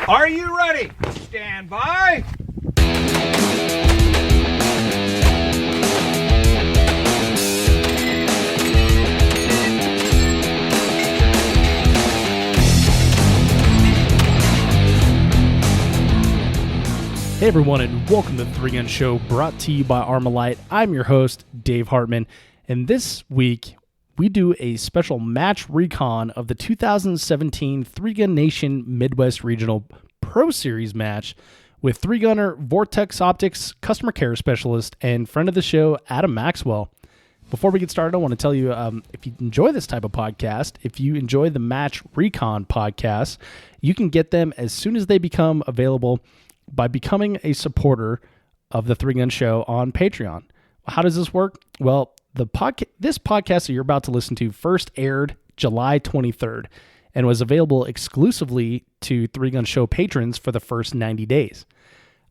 Are you ready? Stand by. Hey everyone, and welcome to the 3 Gun Show, brought to you by Armalite. I'm your host, Dave Hartman, and this week we do a special match recon of the 2017 3 Gun Nation Midwest Regional Pro Series match with 3-gunner Vortex Optics customer care specialist and friend of the show, Adam Maxwell. Before we get started, I want to tell you, if you enjoy this type of podcast, if you enjoy the Match Recon podcast, you can get them as soon as they become available by becoming a supporter of the 3 Gun Show on Patreon. How does this work? Well, this podcast that you're about to listen to first aired July 23rd and was available exclusively to 3 Gun Show patrons for the first 90 days.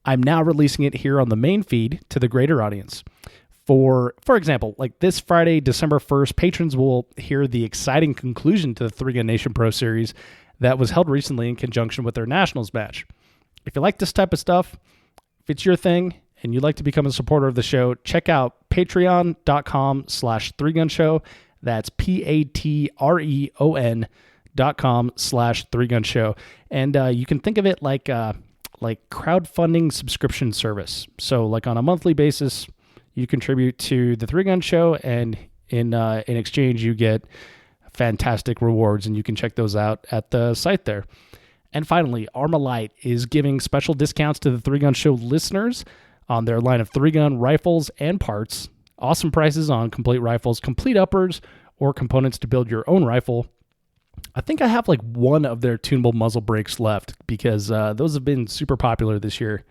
I'm now releasing it here on the main feed to the greater audience. For example, like this Friday, December 1st, patrons will hear the exciting conclusion to the 3 Gun Nation Pro Series that was held recently in conjunction with their Nationals match. If you like this type of stuff, if it's your thing and you'd like to become a supporter of the show, check out patreon.com/3gunshow. That's patreon.com/3gunshow. And you can think of it like crowdfunding subscription service. So like on a monthly basis, you contribute to the 3 Gun Show, and in exchange, you get fantastic rewards, and you can check those out at the site there. And finally, Armalite is giving special discounts to the 3 Gun Show listeners on their line of 3-gun rifles and parts. Awesome prices on complete rifles, complete uppers, or components to build your own rifle. I think I have like one of their tunable muzzle brakes left because those have been super popular this year.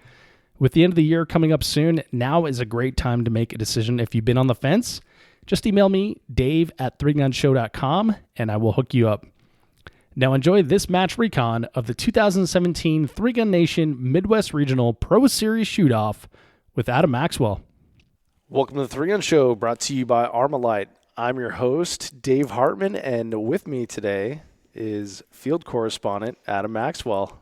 With the end of the year coming up soon, now is a great time to make a decision. If you've been on the fence, just email me, dave@3gunshow.com, and I will hook you up. Now enjoy this match recon of the 2017 3 Gun Nation Midwest Regional Pro Series Shoot-Off with Adam Maxwell. Welcome to the 3 Gun Show, brought to you by Armalite. I'm your host, Dave Hartman, and with me today is Field Correspondent Adam Maxwell.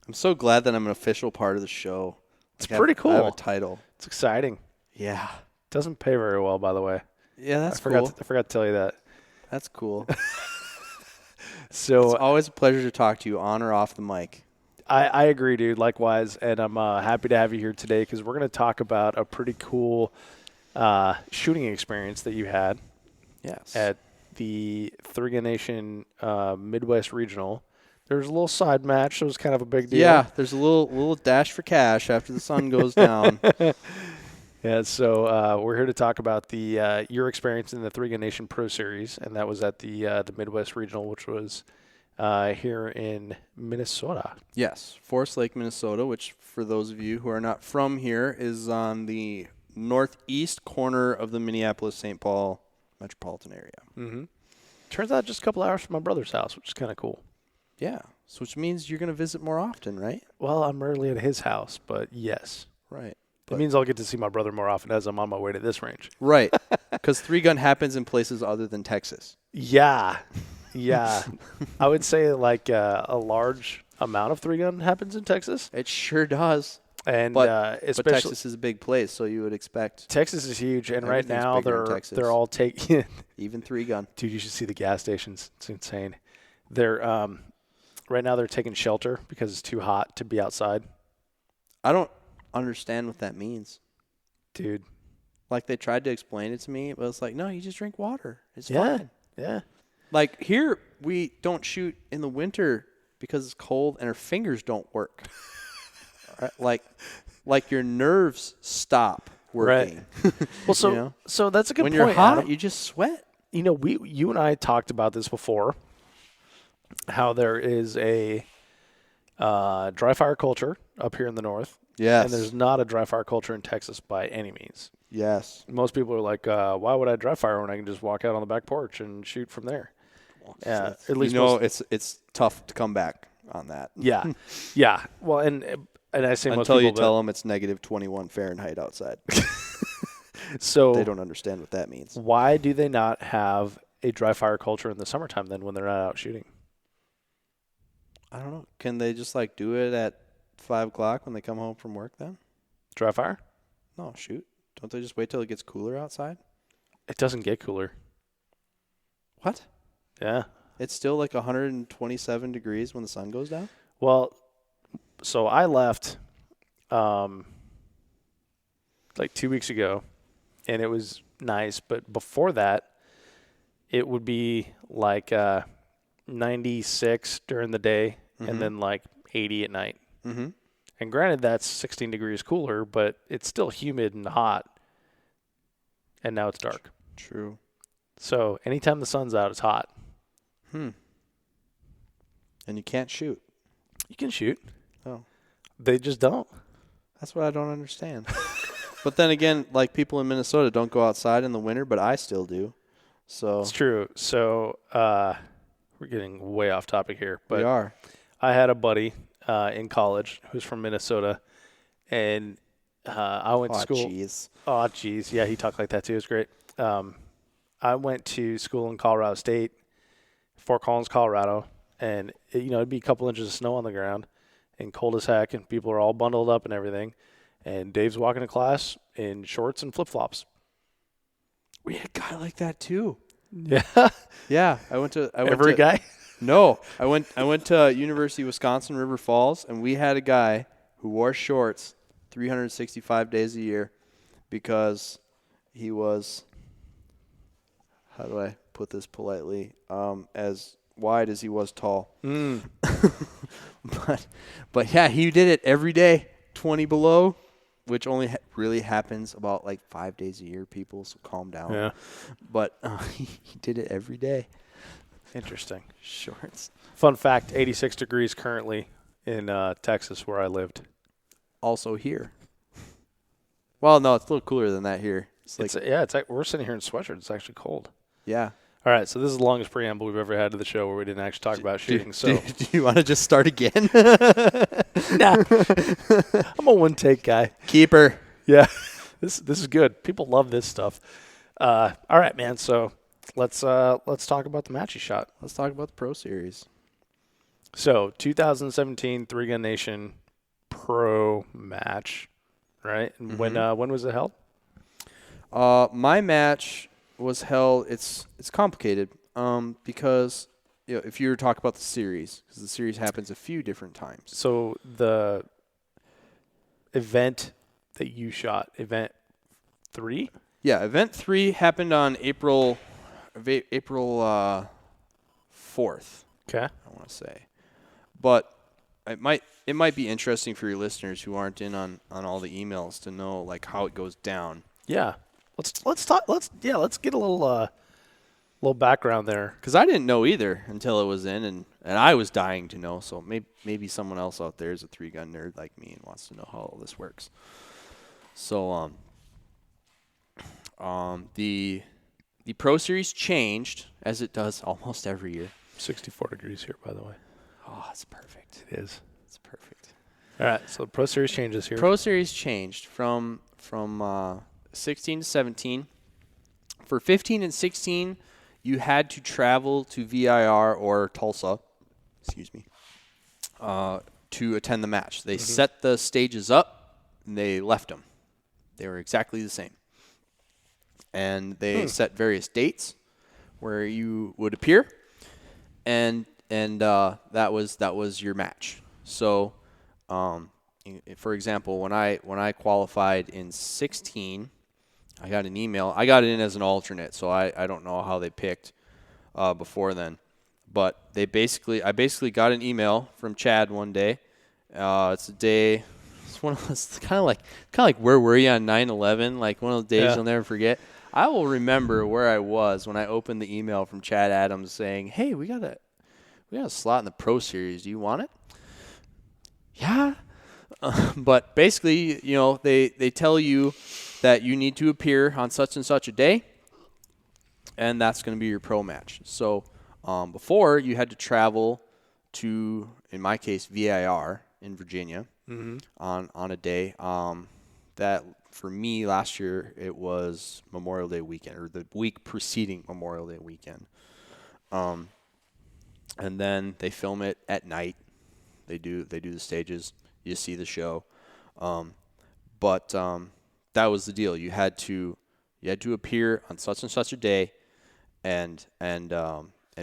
I'm so glad that I'm an official part of the show. It's pretty cool. I have a title. It's exciting. Yeah. Doesn't pay very well, by the way. Yeah, that's cool. I forgot to tell you that. That's cool. So it's always a pleasure to talk to you on or off the mic. I agree, dude. Likewise, and I'm happy to have you here today because we're going to talk about a pretty cool shooting experience that you had. Yes. At the 3 Gun Nation Midwest Regional. There was a little side match. So it was kind of a big deal. Yeah, there's a little dash for cash after the sun goes down. Yeah, so we're here to talk about the your experience in the 3 Gun Nation Pro Series, and that was at the Midwest Regional, which was here in Minnesota. Yes, Forest Lake, Minnesota, which for those of you who are not from here is on the northeast corner of the Minneapolis-St. Paul metropolitan area. Mm-hmm. Turns out just a couple hours from my brother's house, which is kind of cool. Yeah, so which means you're going to visit more often, right? Well, I'm rarely at his house, but yes. Right. It means I'll get to see my brother more often as I'm on my way to this range. Right, because 3 Gun happens in places other than Texas. Yeah. I would say like a large amount of 3 Gun happens in Texas. It sure does. And but especially Texas is a big place, so you would expect. Texas is huge, and right now they're all taking even 3 Gun. Dude, you should see the gas stations. It's insane. They're right now they're taking shelter because it's too hot to be outside. I don't understand what that means, dude. Like they tried to explain it to me, but it's like, no, you just drink water. It's fine. Yeah. Like here, we don't shoot in the winter because it's cold and our fingers don't work. Right? Like your nerves stop working. Right. Well, so that's a good point. When you're hot, Adam, you just sweat. You know, you and I talked about this before. How there is a dry fire culture up here in the north. Yes. And there's not a dry fire culture in Texas by any means. Yes. Most people are like, why would I dry fire when I can just walk out on the back porch and shoot from there? At least it's tough to come back on that. Yeah. Yeah. Well, and I say most until people, you tell them it's negative 21 Fahrenheit outside. So they don't understand what that means. Why do they not have a dry fire culture in the summertime then when they're not out shooting? I don't know. Can they just like do it at 5 o'clock when they come home from work then? Dry fire? No, shoot. Don't they just wait till it gets cooler outside? It doesn't get cooler. What? Yeah. It's still like 127 degrees when the sun goes down? Well, so I left like 2 weeks ago, and it was nice. But before that, it would be like 96 during the day and then like 80 at night. Mm-hmm. And granted, that's 16 degrees cooler, but it's still humid and hot. And now it's dark. True. So anytime the sun's out, it's hot. And you can't shoot. You can shoot. Oh. They just don't. That's what I don't understand. But then again, like people in Minnesota don't go outside in the winter, but I still do. So It's true. So we're getting way off topic here. But we are. I had a buddy in college who's from Minnesota, and I went to school. Geez. Oh, geez. Yeah, he talked like that too. It was great. I went to school in Colorado State, Fort Collins, Colorado, and it'd be a couple inches of snow on the ground and cold as heck, and people are all bundled up and everything. And Dave's walking to class in shorts and flip-flops. We had a guy like that too. Yeah. Yeah, Every guy? No, I went to University of Wisconsin River Falls, and we had a guy who wore shorts 365 days a year because he was, how do I put this politely, as wide as he was tall. But yeah, he did it every day, 20 below, which only really happens about like 5 days a year, people, so calm down. Yeah. But he did it every day. Interesting. Shorts. Fun fact, 86 degrees currently in Texas where I lived. Also here. Well, no, it's a little cooler than that here. It's like, We're sitting here in sweatshirts. It's actually cold. yeah. All right, so this is the longest preamble we've ever had to the show where we didn't actually talk about shooting. Do you want to just start again? Nah. I'm a one-take guy. Keeper. Yeah, this is good. People love this stuff. All right, man. So let's talk about the match you shot. Let's talk about the Pro Series. So 2017 Three Gun Nation Pro match, right? And when was it held? My match was held. It's complicated because if you were to talk about the series, because the series happens a few different times. So the event that you shot, event 3? Yeah, event 3 happened on April 4th. Okay. I want to say, but it might be interesting for your listeners who aren't in on all the emails to know like how it goes down. Yeah. Let's talk. Let's get a little background there. Because I didn't know either until it was in, and I was dying to know. So maybe someone else out there is a three-gun nerd like me and wants to know how all this works. So the Pro Series changed, as it does almost every year. 64 degrees here, by the way. Oh, it's perfect. It is. It's perfect. All right, so the Pro Series changes here. Pro Series changed from 16 to 17. For 15 and 16, you had to travel to VIR or Tulsa, to attend the match. They set the stages up, and they left them. They were exactly the same. And they set various dates where you would appear, and that was your match. So, for example, when I qualified in 16, I got an email. I got it in as an alternate, so I don't know how they picked before then. But I basically got an email from Chad one day. It's a day. It's one of those kind of like where were you on 9/11? Like one of those days you'll never forget. I will remember where I was when I opened the email from Chad Adams saying, "Hey, we got a slot in the Pro Series. Do you want it?" Yeah. But basically, they tell you that you need to appear on such and such a day, and that's going to be your pro match. So before, you had to travel to, in my case, VIR in Virginia on a day. That, for me, last year, it was Memorial Day weekend, or the week preceding Memorial Day weekend. And then they film it at night, They do the stages. You see the show. But that was the deal. You had to appear on such and such a day, and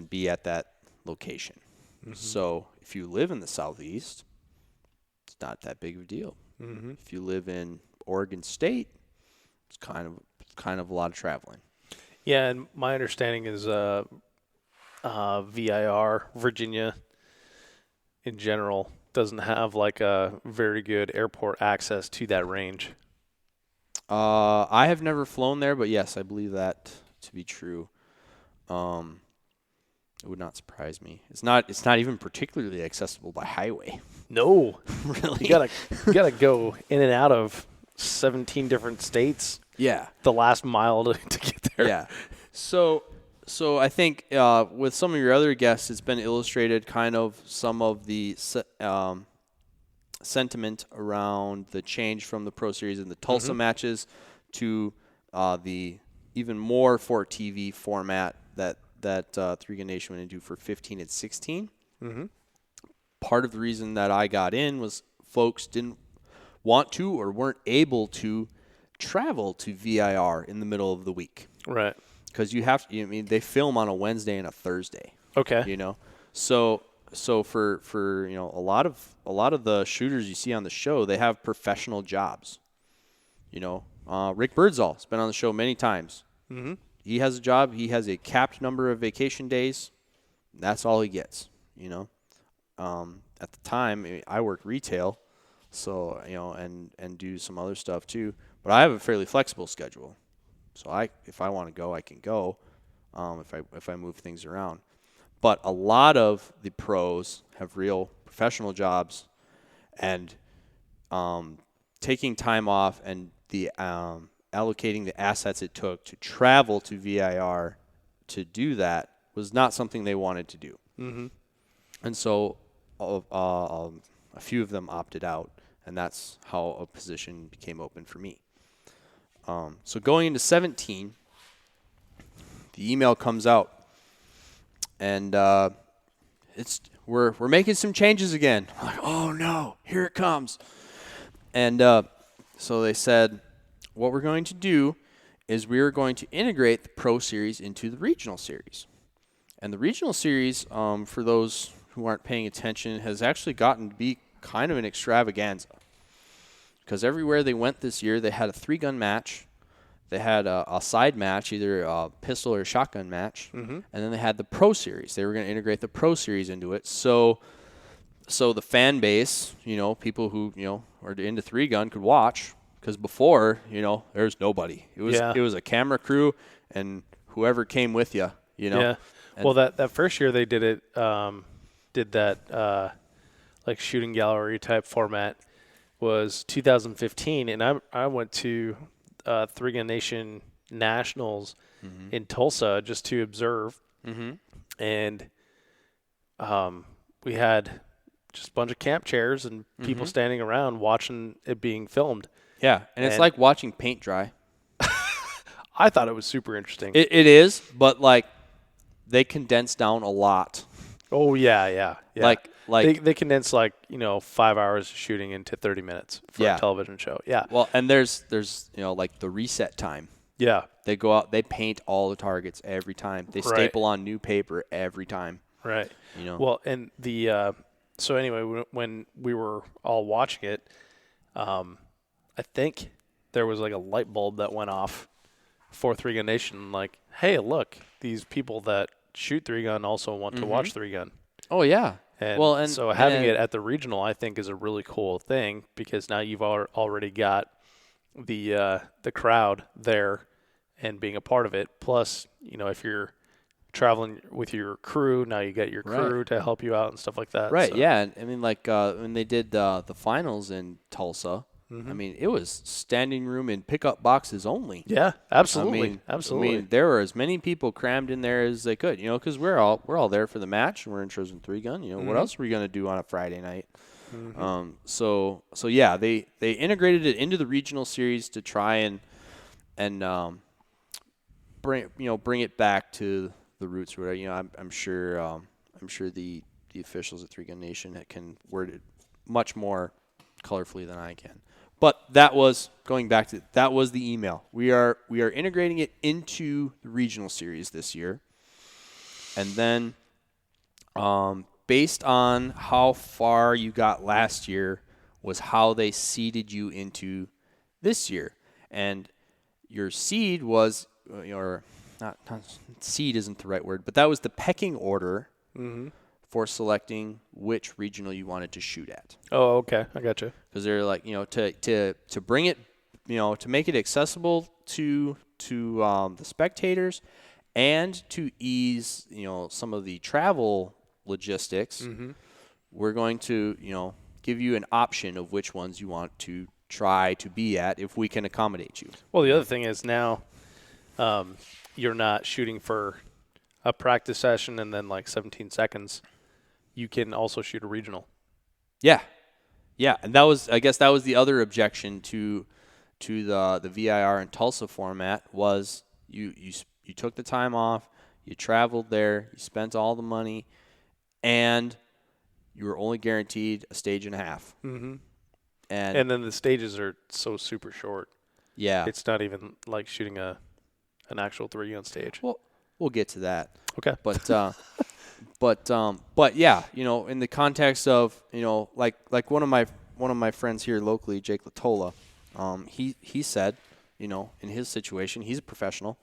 be at that location. Mm-hmm. So if you live in the Southeast, it's not that big of a deal. Mm-hmm. If you live in Oregon State, it's kind of a lot of traveling. Yeah, and my understanding is VIR, Virginia, in general, doesn't have like a very good airport access to that range. I have never flown there, but yes, I believe that to be true. It would not surprise me. It's not even particularly accessible by highway. No, really. You gotta go in and out of 17 different states. Yeah, the last mile to get there. Yeah, so I think with some of your other guests, it's been illustrated kind of some of the sentiment around the change from the Pro Series and the Tulsa matches to the even more for TV format that Three Gun Nation went into for 15 and 16. Mm-hmm. Part of the reason that I got in was folks didn't want to or weren't able to travel to VIR in the middle of the week. Right. Because they film on a Wednesday and a Thursday. Okay. So for a lot of the shooters you see on the show, they have professional jobs. Rick Birdsall has been on the show many times. Mm-hmm. He has a job. He has a capped number of vacation days. That's all he gets. At the time, I worked retail, so and do some other stuff too. But I have a fairly flexible schedule, so if I want to go, I can go. If I move things around, but a lot of the pros have real professional jobs, and taking time off and the allocating the assets it took to travel to VIR to do that was not something they wanted to do. Mm-hmm. And so a few of them opted out, and that's how a position became open for me. So going into 17, the email comes out, and we're making some changes again. I'm like, oh no, here it comes. And so they said, what we're going to do is we are going to integrate the Pro Series into the Regional Series. And the Regional Series, for those who aren't paying attention, has actually gotten to be kind of an extravaganza. Because everywhere they went this year, they had a 3-gun match. They had a side match, either a pistol or a shotgun match. Mm-hmm. And then they had the Pro Series. They were going to integrate the Pro Series into it. So the fan base, people who, are into 3-gun could watch. Because before, there's nobody. It was a camera crew and whoever came with you, Yeah. And well, that first year they did it, did that like shooting gallery type format was 2015, and I went to 3-Gun Nation Nationals in Tulsa just to observe, and we had just a bunch of camp chairs and people standing around watching it being filmed. Yeah, and it's like watching paint dry. I thought it was super interesting. It is, but like they condense down a lot. Oh yeah. Like they condense 5 hours of shooting into 30 minutes for a television show. Yeah. Well, and there's like the reset time. Yeah. They go out, they paint all the targets every time. They staple on new paper every time. Right. Well, and the so anyway, when we were all watching it, I think there was like a light bulb that went off for 3-Gun Nation. Like, hey, look, these people that shoot 3-gun also want to watch 3-gun. Oh yeah. And so having it at the regional, I think, is a really cool thing because now you've already got the crowd there and being a part of it. Plus, if you're traveling with your crew, now you get your crew to help you out and stuff like that. Right. So. Yeah. I mean, like when they did the finals in Tulsa. I mean, it was standing room and pickup boxes only. Yeah, absolutely. Absolutely. I mean, there were as many people crammed in there as they could, because we're all there for the match and we're interested in 3-gun. What else are we going to do on a Friday night? So yeah, they integrated it into the regional series to try and bring it back to the roots. I'm sure the the officials at Three Gun Nation can word it much more colorfully than I can. But that was going back to that was the email. We are integrating it into the regional series this year, and then based on how far you got last year was how they seeded you into this year, and your seed was or not seed isn't the right word, but that was the pecking order. Mm-hmm. For selecting which regional you wanted to shoot at. Oh, okay. I got you. Because they're like, to bring it, to make it accessible to the spectators and to ease, some of the travel logistics, we're going to, give you an option of which ones you want to try to be at if we can accommodate you. Well, the other thing is now you're not shooting for a practice session and then like 17 seconds. You can also shoot a regional. Yeah, and I guess that was the other objection to the VIR and Tulsa format was you took the time off, you traveled there, you spent all the money, and you were only guaranteed a stage and a half. Mm-hmm. And then the stages are so super short. Yeah, it's not even like shooting an actual 3-gun stage. Well, we'll get to that. Okay, But yeah, in the context of, like one of my friends here locally, Jake Latola, he said, in his situation, he's a professional.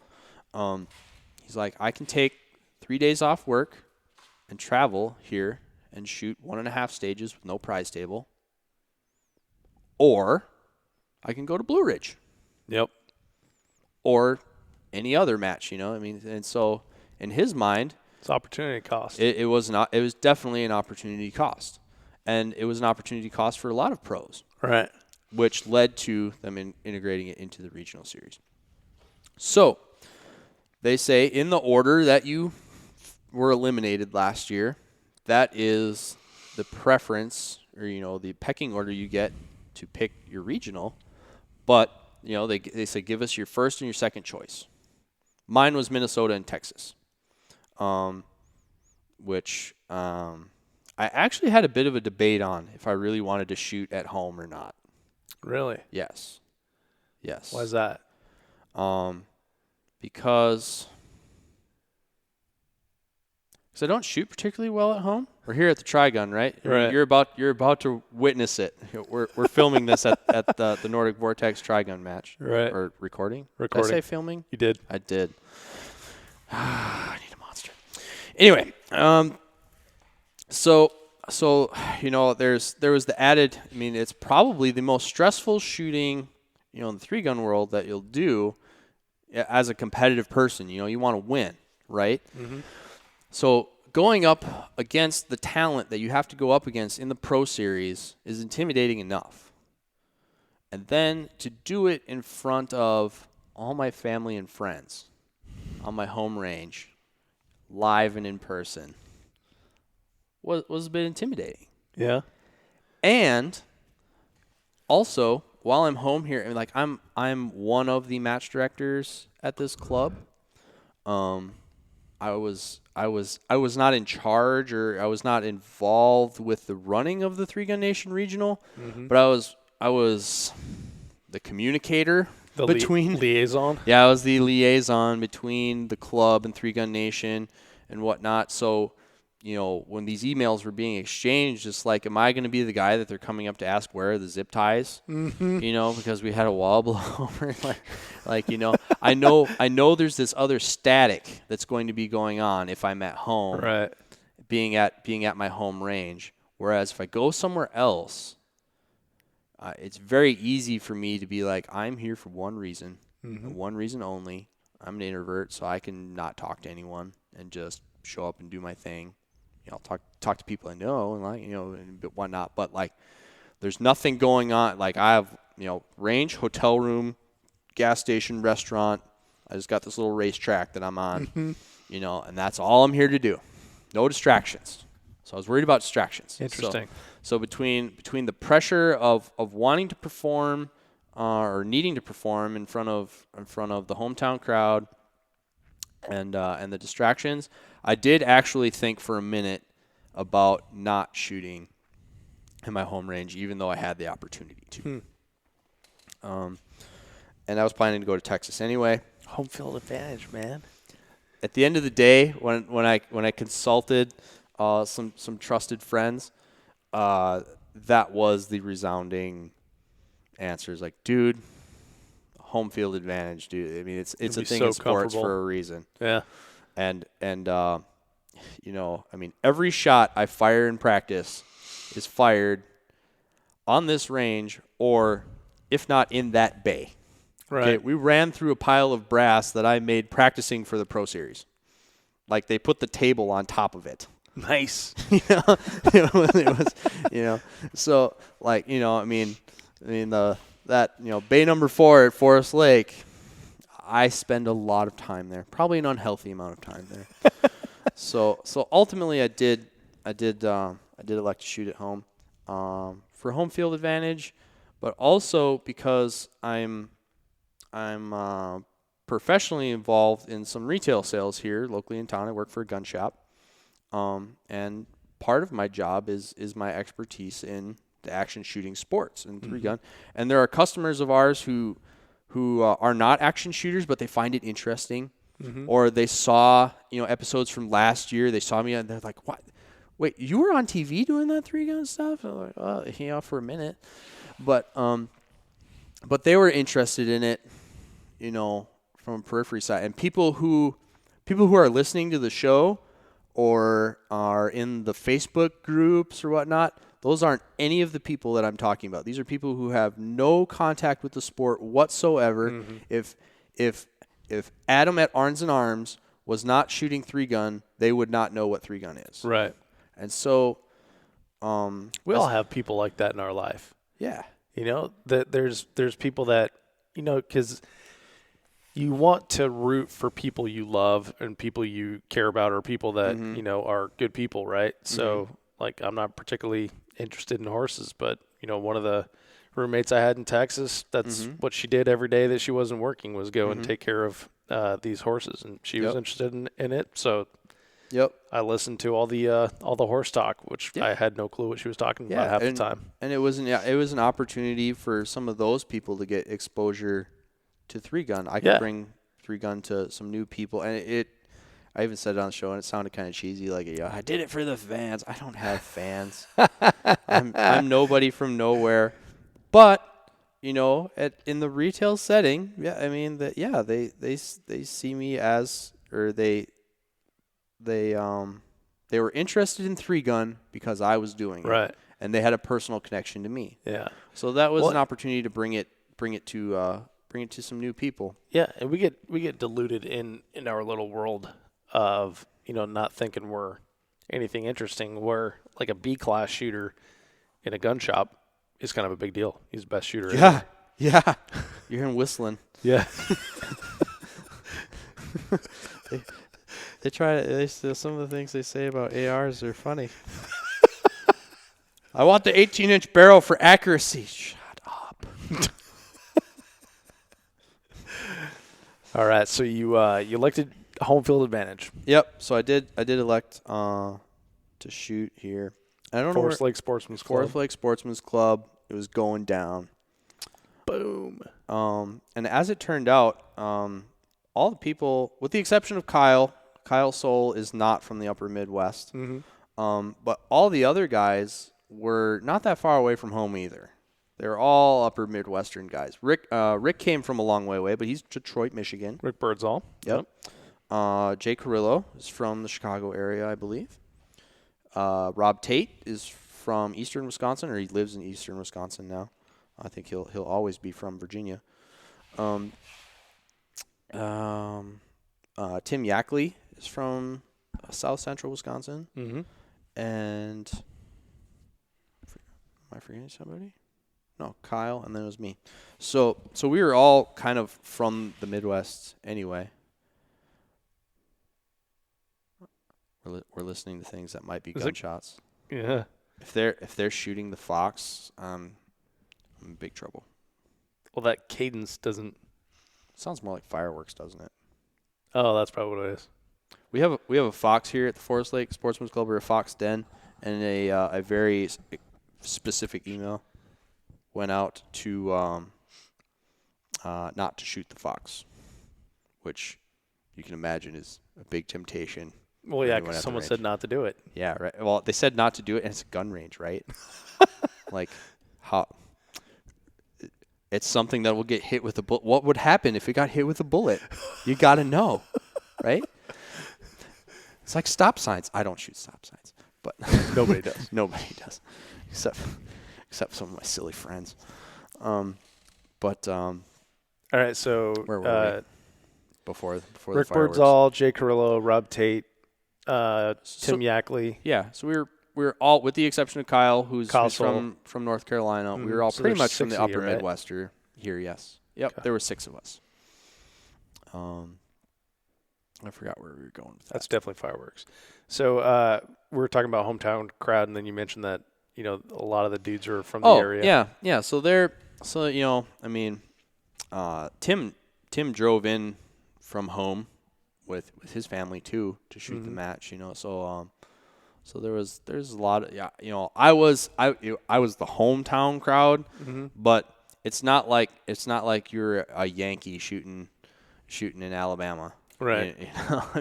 He's like, I can take 3 days off work and travel here and shoot 1.5 stages with no prize table. Or I can go to Blue Ridge. Yep. Or any other match, and so in his mind, it's opportunity cost. It was not. It was definitely an opportunity cost, and it was an opportunity cost for a lot of pros. Right. Which led to them integrating it into the regional series. So they say in the order that you were eliminated last year, that is the preference or the pecking order you get to pick your regional. But they say give us your first and your second choice. Mine was Minnesota and Texas. Which I actually had a bit of a debate on if I really wanted to shoot at home or not. Really? Yes. Why is that? Because I don't shoot particularly well at home. We're here at the Tri-Gun, right? Right. You're about to witness it. We're filming this at the Nordic Vortex Tri-Gun match. Right. Or recording. Recording. Did I say filming? You did. I did. I need a monster. Anyway, so there was the added. I mean, it's probably the most stressful shooting, in the 3-gun world that you'll do as a competitive person. You want to win, right? Mm-hmm. So going up against the talent that you have to go up against in the Pro Series is intimidating enough, and then to do it in front of all my family and friends on my home range, live and in person, was a bit intimidating. Yeah. And also, while I'm home here, and like I'm one of the match directors at this club. I was not in charge or I was not involved with the running of the 3-Gun Nation Regional, but I was the communicator. Liaison? Yeah, I was the liaison between the club and 3-Gun Nation and whatnot. So, when these emails were being exchanged, it's like, am I going to be the guy that they're coming up to ask where are the zip ties? Mm-hmm. Because we had a wall blow over. I know there's this other static that's going to be going on if I'm at home, right? Being at my home range. Whereas if I go somewhere else, it's very easy for me to be like, I'm here for one reason, and one reason only. I'm an introvert, so I can not talk to anyone and just show up and do my thing. I'll talk to people I know and and whatnot. But there's nothing going on. Like I have range, hotel room, gas station, restaurant. I just got this little racetrack that I'm on, and that's all I'm here to do. No distractions. So I was worried about distractions. Interesting. So between the pressure of wanting to perform or needing to perform in front of the hometown crowd and the distractions, I did actually think for a minute about not shooting in my home range, even though I had the opportunity to. And I was planning to go to Texas anyway. Home field advantage, man. At the end of the day, when I consulted some trusted friends, that was the resounding answer. Is like, dude, home field advantage, dude. I mean, it's a thing in sports for a reason. Yeah. And you know, I mean, every shot I fire in practice is fired on this range, or if not in that bay. Right. Okay, we ran through a pile of brass that I made practicing for the Pro Series. Like, they put the table on top of it. Nice. You know, it was, you know, so like, you know, I mean that, you know, bay number 4 at Forest Lake, I spend a lot of time there, probably an unhealthy amount of time there. So ultimately I did elect to shoot at home, for home field advantage, but also because I'm professionally involved in some retail sales here locally in town. I work for a gun shop. And part of my job is my expertise in the action shooting sports and 3-gun. And there are customers of ours who are not action shooters, but they find it interesting. Or they saw, you know, episodes from last year. They saw me and they're like, "What? Wait, you were on TV doing that 3-gun stuff?" I'm like, "Oh, yeah, for a minute." But they were interested in it, you know, from a periphery side. And people who are listening to the show or are in the Facebook groups or whatnot, those aren't any of the people that I'm talking about. These are people who have no contact with the sport whatsoever. If Adam at Arms and Arms was not shooting 3-gun, they would not know what 3-gun is. Right. And so we all have people like that in our life. Yeah. You know, that there's people that, you know, because you want to root for people you love and people you care about, or people that, you know, are good people, right? So, like, I'm not particularly interested in horses, but, you know, one of the roommates I had in Texas, that's what she did every day that she wasn't working, was go and take care of these horses, and she was interested in it. So I listened to all the horse talk, which I had no clue what she was talking about half the time. And it was an opportunity for some of those people to get exposure to 3-gun. I could bring 3-gun to some new people, and I even said it on the show, and it sounded kind of cheesy, like, "Yeah, I did it for the fans." I don't have fans. I'm nobody from nowhere. But, you know, in the retail setting, I mean, they see me as, or they were interested in 3-gun because I was doing it, and they had a personal connection to me. Yeah. So that was an opportunity to bring it to some new people. Yeah, and we get diluted in our little world of, you know, not thinking we're anything interesting. Where like a B-class shooter in a gun shop is kind of a big deal. He's the best shooter. Yeah. Yeah. You're hearing whistling. Yeah. Some of the things they say about ARs are funny. I want the 18-inch barrel for accuracy. Shut up. All right, so you elected home field advantage. Yep. So I did elect to shoot here. I don't know. Forest Lake Sportsman's Club. Forest Lake Sportsman's Club. It was going down. Boom. And as it turned out, all the people, with the exception of Kyle Soul, is not from the upper Midwest. But all the other guys were not that far away from home either. They're all upper Midwestern guys. Rick came from a long way away, but he's Detroit, Michigan. Rick Birdsall. Yep. Jay Carrillo is from the Chicago area, I believe. Rob Tate is from eastern Wisconsin, or he lives in eastern Wisconsin now. I think he'll always be from Virginia. Tim Yackley is from south central Wisconsin. And am I forgetting somebody? No, Kyle, and then it was me. So we were all kind of from the Midwest anyway. We're listening to things that might be gunshots. Yeah. If they're shooting the fox, I'm in big trouble. Well, that cadence doesn't. Sounds more like fireworks, doesn't it? Oh, that's probably what it is. We have a fox here at the Forest Lake Sportsman's Club, or a fox den, and a very specific email went out to not to shoot the fox, which you can imagine is a big temptation. Well, yeah, because someone said not to do it. Yeah, right. Well, they said not to do it, and it's a gun range, right? Like, how? It's something that will get hit with a bullet. What would happen if it got hit with a bullet? You got to know, right? It's like stop signs. I don't shoot stop signs, but Nobody does. Nobody does, except some of my silly friends. All right, so where were we? Before Rick the fireworks. Birdsall, Jay Carrillo, Rob Tate, Tim Yackley. Yeah, so we were all, with the exception of Kyle, who's from North Carolina. We were all So pretty there's much from the 6 of you, upper right? Midwest here. Yes. Yep. Okay. There were 6 of us. I forgot where we were going with that. That's definitely fireworks. So we were talking about hometown crowd, and then you mentioned that a lot of the dudes are from the area. Yeah. So Tim drove in from home with his family too to shoot the match. So there's a lot of I was the hometown crowd, but it's not like you're a Yankee shooting in Alabama, Right.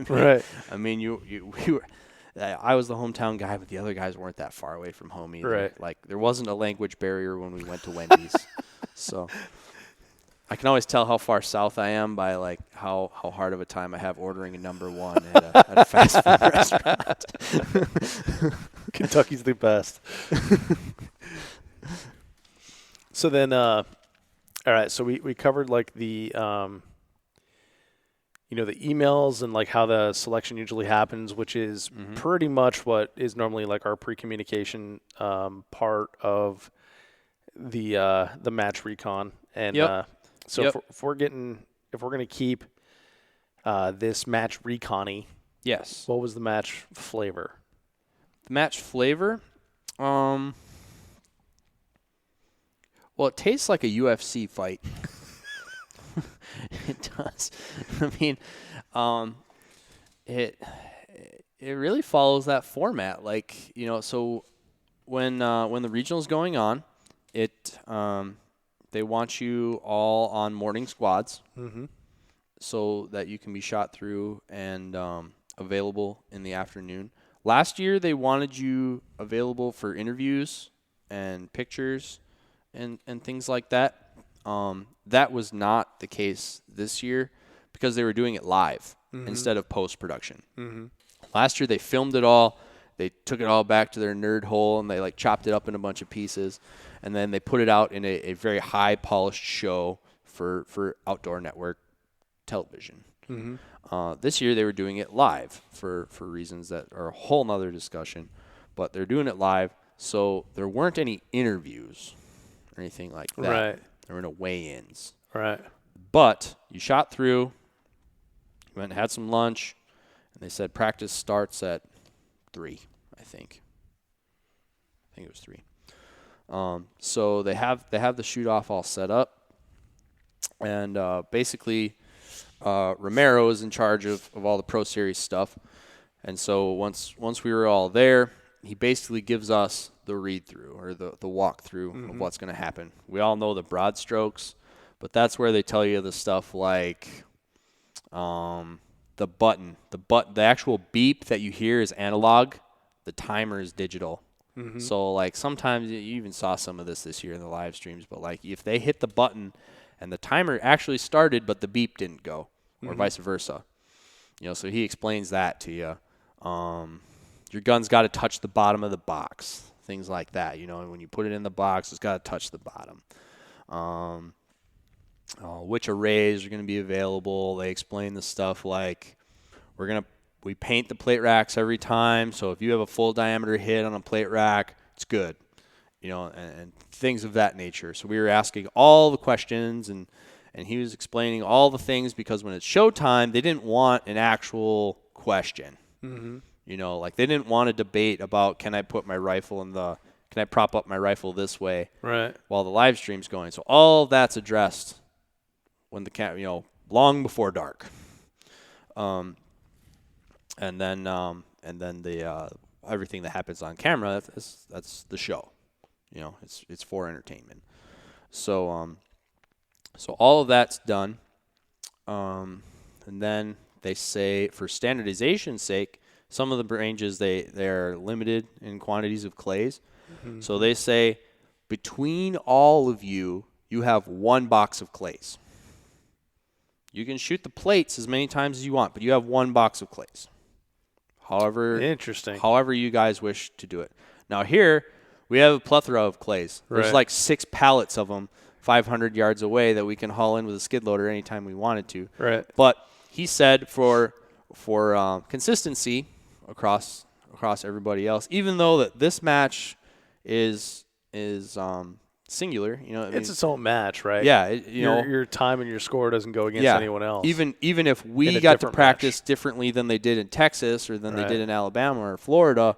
Right. I mean, we were. I was the hometown guy, but the other guys weren't that far away from home either. Right. Like there wasn't a language barrier when we went to Wendy's, so I can always tell how far south I am by like how hard of a time I have ordering a number 1 at a fast food restaurant. Kentucky's the best. So then, all right. So we covered like the the emails and like how the selection usually happens, which is pretty much what is normally like our pre-communication part of the Match Recon. And so if we're going to keep this Match Recon-y, Yes. what was the match flavor? The match flavor, well, it tastes like a UFC fight. It does. I mean, it really follows that format. Like, so when the regional's going on, they want you all on morning squads, so that you can be shot through and available in the afternoon. Last year, they wanted you available for interviews and pictures and things like that. That was not the case this year because they were doing it live instead of post-production. Last year, they filmed it all. They took it all back to their nerd hole, and they like chopped it up in a bunch of pieces. And then they put it out in a very high-polished show for Outdoor Network television. This year, they were doing it live for reasons that are a whole nother discussion. But they're doing it live, so there weren't any interviews or anything like that. Right. There were no weigh-ins. Right. But you shot through, you went and had some lunch, and they said practice starts at 3, I think. I think it was 3. So they have the shoot-off all set up, and basically Romero is in charge of all the Pro Series stuff. And so once we were all there, he basically gives us the read-through or the walkthrough of what's going to happen. We all know the broad strokes, but that's where they tell you the stuff like the button. The actual beep that you hear is analog. The timer is digital. So like sometimes you even saw some of this year in the live streams, but like if they hit the button and the timer actually started but the beep didn't go, or vice versa. So he explains that to you. Your gun's got to touch the bottom of the box, things like that. And when you put it in the box, it's got to touch the bottom. Which arrays are going to be available. They explain the stuff like we paint the plate racks every time. So if you have a full diameter hit on a plate rack, it's good, and things of that nature. So we were asking all the questions and he was explaining all the things because when it's showtime, they didn't want an actual question. Like they didn't want a debate about can I prop up my rifle this way while the live stream's going. So all that's addressed when the long before dark. And then the everything that happens on camera, that's the show. It's for entertainment. So so all of that's done. And then they say for standardization's sake, some of the ranges they're limited in quantities of clays. Mm-hmm. So they say between all of you have 1 box of clays. You can shoot the plates as many times as you want, but you have 1 box of clays. However you guys wish to do it. Now here we have a plethora of clays. There's like 6 pallets of them 500 yards away that we can haul in with a skid loader anytime we wanted to. Right. But he said for consistency across everybody else, even though that this match is singular, it's its own match, right? Yeah, your time and your score doesn't go against anyone else. Even if we got to practice differently than they did in Texas or than they did in Alabama or Florida,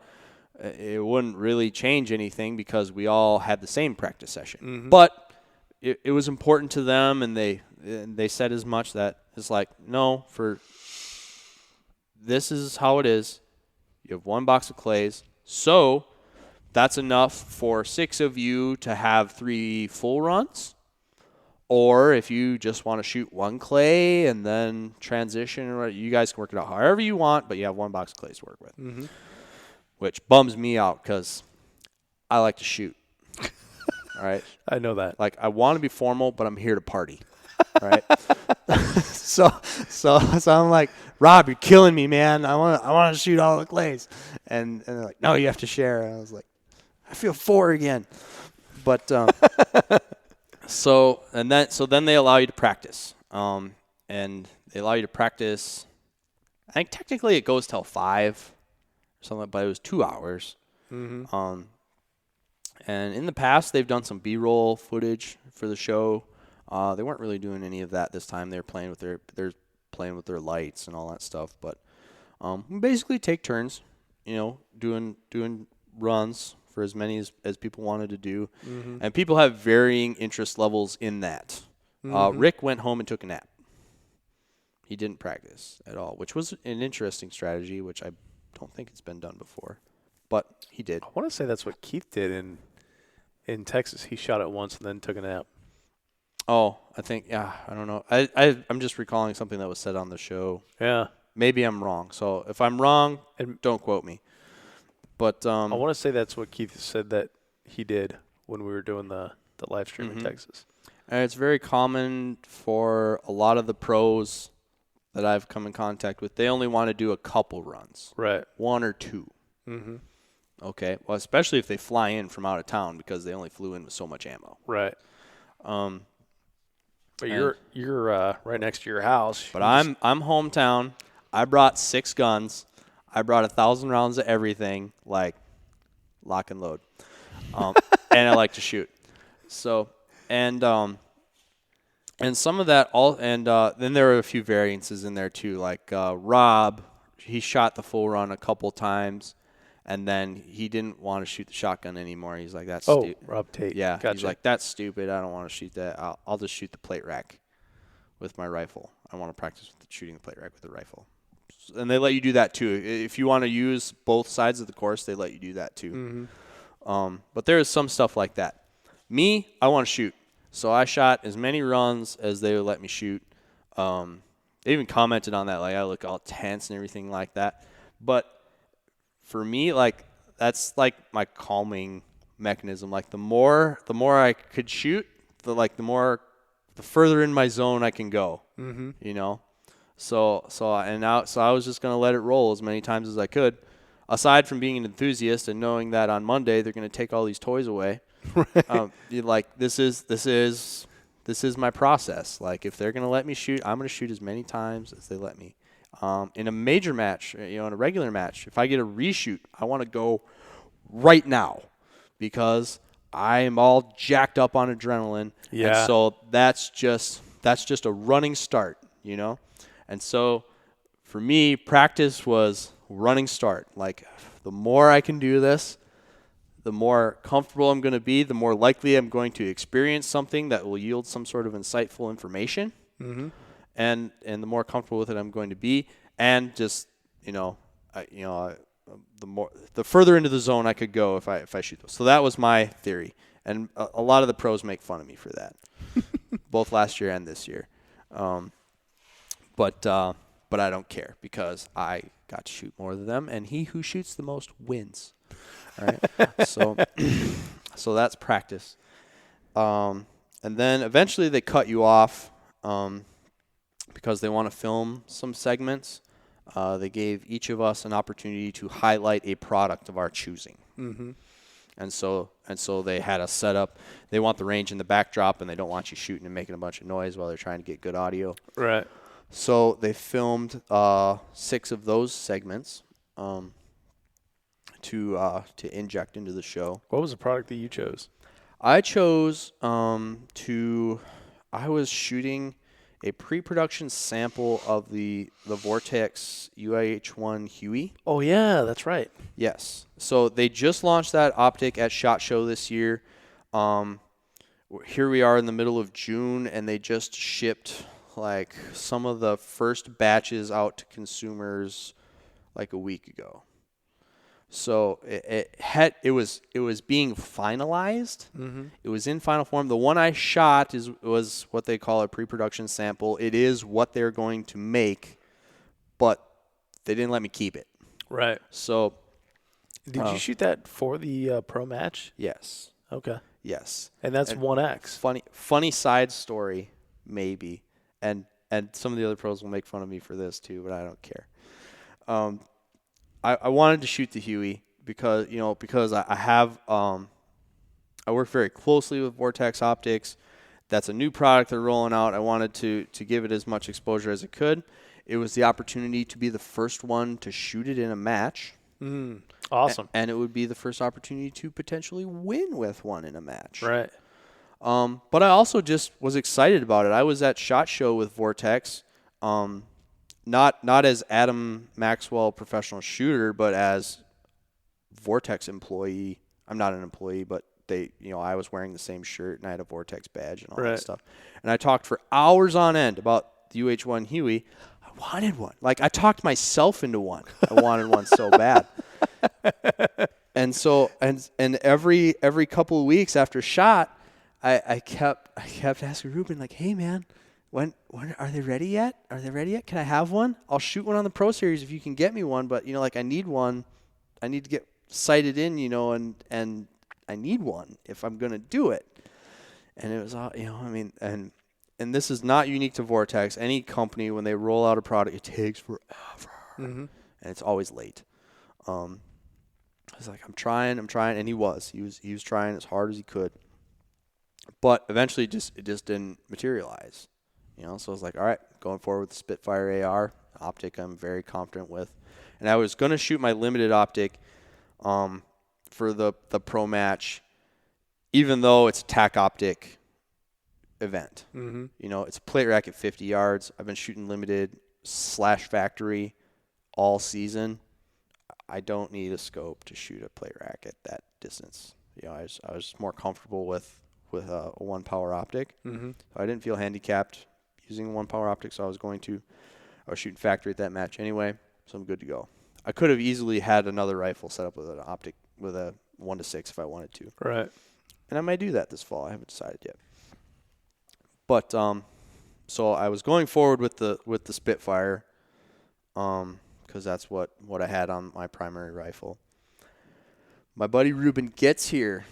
it wouldn't really change anything because we all had the same practice session. Mm-hmm. But it was important to them, and they said as much that it's like, no, this is how it is. You have 1 box of clays, so that's enough for 6 of you to have 3 full runs. Or if you just want to shoot 1 clay and then transition, you guys can work it out however you want, but you have 1 box of clays to work with. Mm-hmm. Which bums me out because I like to shoot. All right. I know that. Like, I want to be formal, but I'm here to party. All right. so I'm like, Rob, you're killing me, man. I want to shoot all the clays. And they're like, no, you have to share. And I was like, I feel 4 again. But so then they allow you to practice. And they allow you to practice. I think technically it goes till 5 or something, but it was 2 hours. Mm-hmm. And in the past, they've done some B-roll footage for the show. They weren't really doing any of that this time. They're playing with their lights and all that stuff. But we basically take turns, doing runs for as many as people wanted to do. Mm-hmm. And people have varying interest levels in that. Mm-hmm. Rick went home and took a nap. He didn't practice at all, which was an interesting strategy, which I don't think it's been done before. But he did. I want to say that's what Keith did in Texas. He shot it once and then took a nap. Oh, I think, I don't know. I'm just recalling something that was said on the show. Yeah. Maybe I'm wrong. So if I'm wrong, don't quote me. But I want to say that's what Keith said that he did when we were doing the live stream in Texas. And it's very common for a lot of the pros that I've come in contact with. They only want to do a couple runs. Right. 1 or 2. Mm-hmm. Okay. Well, especially if they fly in from out of town because they only flew in with so much ammo. Right. But you're right next to your house. But I'm hometown. I brought 6 guns. I brought 1,000 rounds of everything, like lock and load. And I like to shoot. So and some of that then there were a few variances in there too. Like Rob, he shot the full run a couple times. And then he didn't want to shoot the shotgun anymore. He's like, that's stupid. Rob Tate. Yeah. Gotcha. He's like, that's stupid. I don't want to shoot that. I'll just shoot the plate rack with my rifle. I want to practice with shooting the plate rack with the rifle. And they let you do that too. If you want to use both sides of the course, they let you do that too. Mm-hmm. But there is some stuff like that. Me, I want to shoot. So I shot as many runs as they would let me shoot. They even commented on that, like I look all tense and everything like that. But for me, like that's like my calming mechanism. Like the more I could shoot, the further in my zone I can go. Mm-hmm. So I was just gonna let it roll as many times as I could. Aside from being an enthusiast and knowing that on Monday they're gonna take all these toys away, this is my process. Like if they're gonna let me shoot, I'm gonna shoot as many times as they let me. In a major match, in a regular match, if I get a reshoot, I want to go right now because I am all jacked up on adrenaline. Yeah. And so that's just a running start, And so for me, practice was running start. Like the more I can do this, the more comfortable I'm going to be, the more likely I'm going to experience something that will yield some sort of insightful information. Mm-hmm. And the more comfortable with it I'm going to be, and just I the further into the zone I could go if I shoot those. So that was my theory, and a lot of the pros make fun of me for that, both last year and this year. But I don't care because I got to shoot more than them, and he who shoots the most wins. All right, so that's practice. And then eventually they cut you off because they want to film some segments. They gave each of us an opportunity to highlight a product of our choosing. Mm-hmm. And so they had us set up. They want the range in the backdrop, and they don't want you shooting and making a bunch of noise while they're trying to get good audio. Right. So they filmed 6 of those segments to inject into the show. What was the product that you chose? I chose I was shooting a pre-production sample of the Vortex UH1 Huey. Oh, yeah, that's right. Yes. So they just launched that optic at SHOT Show this year. Here we are in the middle of June, and they just shipped like some of the first batches out to consumers like a week ago. So it was being finalized. Mm-hmm. It was in final form. The one I shot was what they call a pre-production sample. It is what they're going to make, but they didn't let me keep it. Right. So did you shoot that for the pro match? yes. Okay. Yes. And that's 1X. Funny side story, maybe. And some of the other pros will make fun of me for this too, but I don't care. I wanted to shoot the Huey because I have I work very closely with Vortex Optics. That's a new product they're rolling out. I wanted to give it as much exposure as it could. It was the opportunity to be the first one to shoot it in a match. Awesome. And it would be the first opportunity to potentially win with one in a match. Right. But I also just was excited about it. I was at SHOT Show with Vortex, not as Adam Maxwell professional shooter, but as Vortex employee. I'm not an employee, but I was wearing the same shirt and I had a Vortex badge and all that stuff. And I talked for hours on end about the UH1 Huey. I wanted one. Like, I talked myself into one. I wanted one so bad. And so every couple of weeks after SHOT, I kept asking Ruben, like, hey man, when are they ready yet? Are they ready yet? Can I have one? I'll shoot one on the Pro Series if you can get me one, but I need one. I need to get sighted in, and I need one if I'm gonna do it. And it was all, and this is not unique to Vortex. Any company, when they roll out a product, it takes forever, and it's always late. I was like, I'm trying, and he was trying as hard as he could. But eventually, it just didn't materialize, So I was like, all right, going forward with the Spitfire AR optic, I'm very confident with, and I was going to shoot my limited optic, for the pro match, even though it's a tack optic event. Mm-hmm. It's a plate rack at 50 yards. I've been shooting limited / factory all season. I don't need a scope to shoot a plate rack at that distance. I was more comfortable with a 1-power optic. Mm-hmm. So I didn't feel handicapped using a 1-power optic, so I was shooting factory at that match anyway, so I'm good to go. I could have easily had another rifle set up with an optic with a 1-6 if I wanted to. Right. And I might do that this fall. I haven't decided yet. But so I was going forward with the Spitfire, because that's what I had on my primary rifle. My buddy Ruben gets here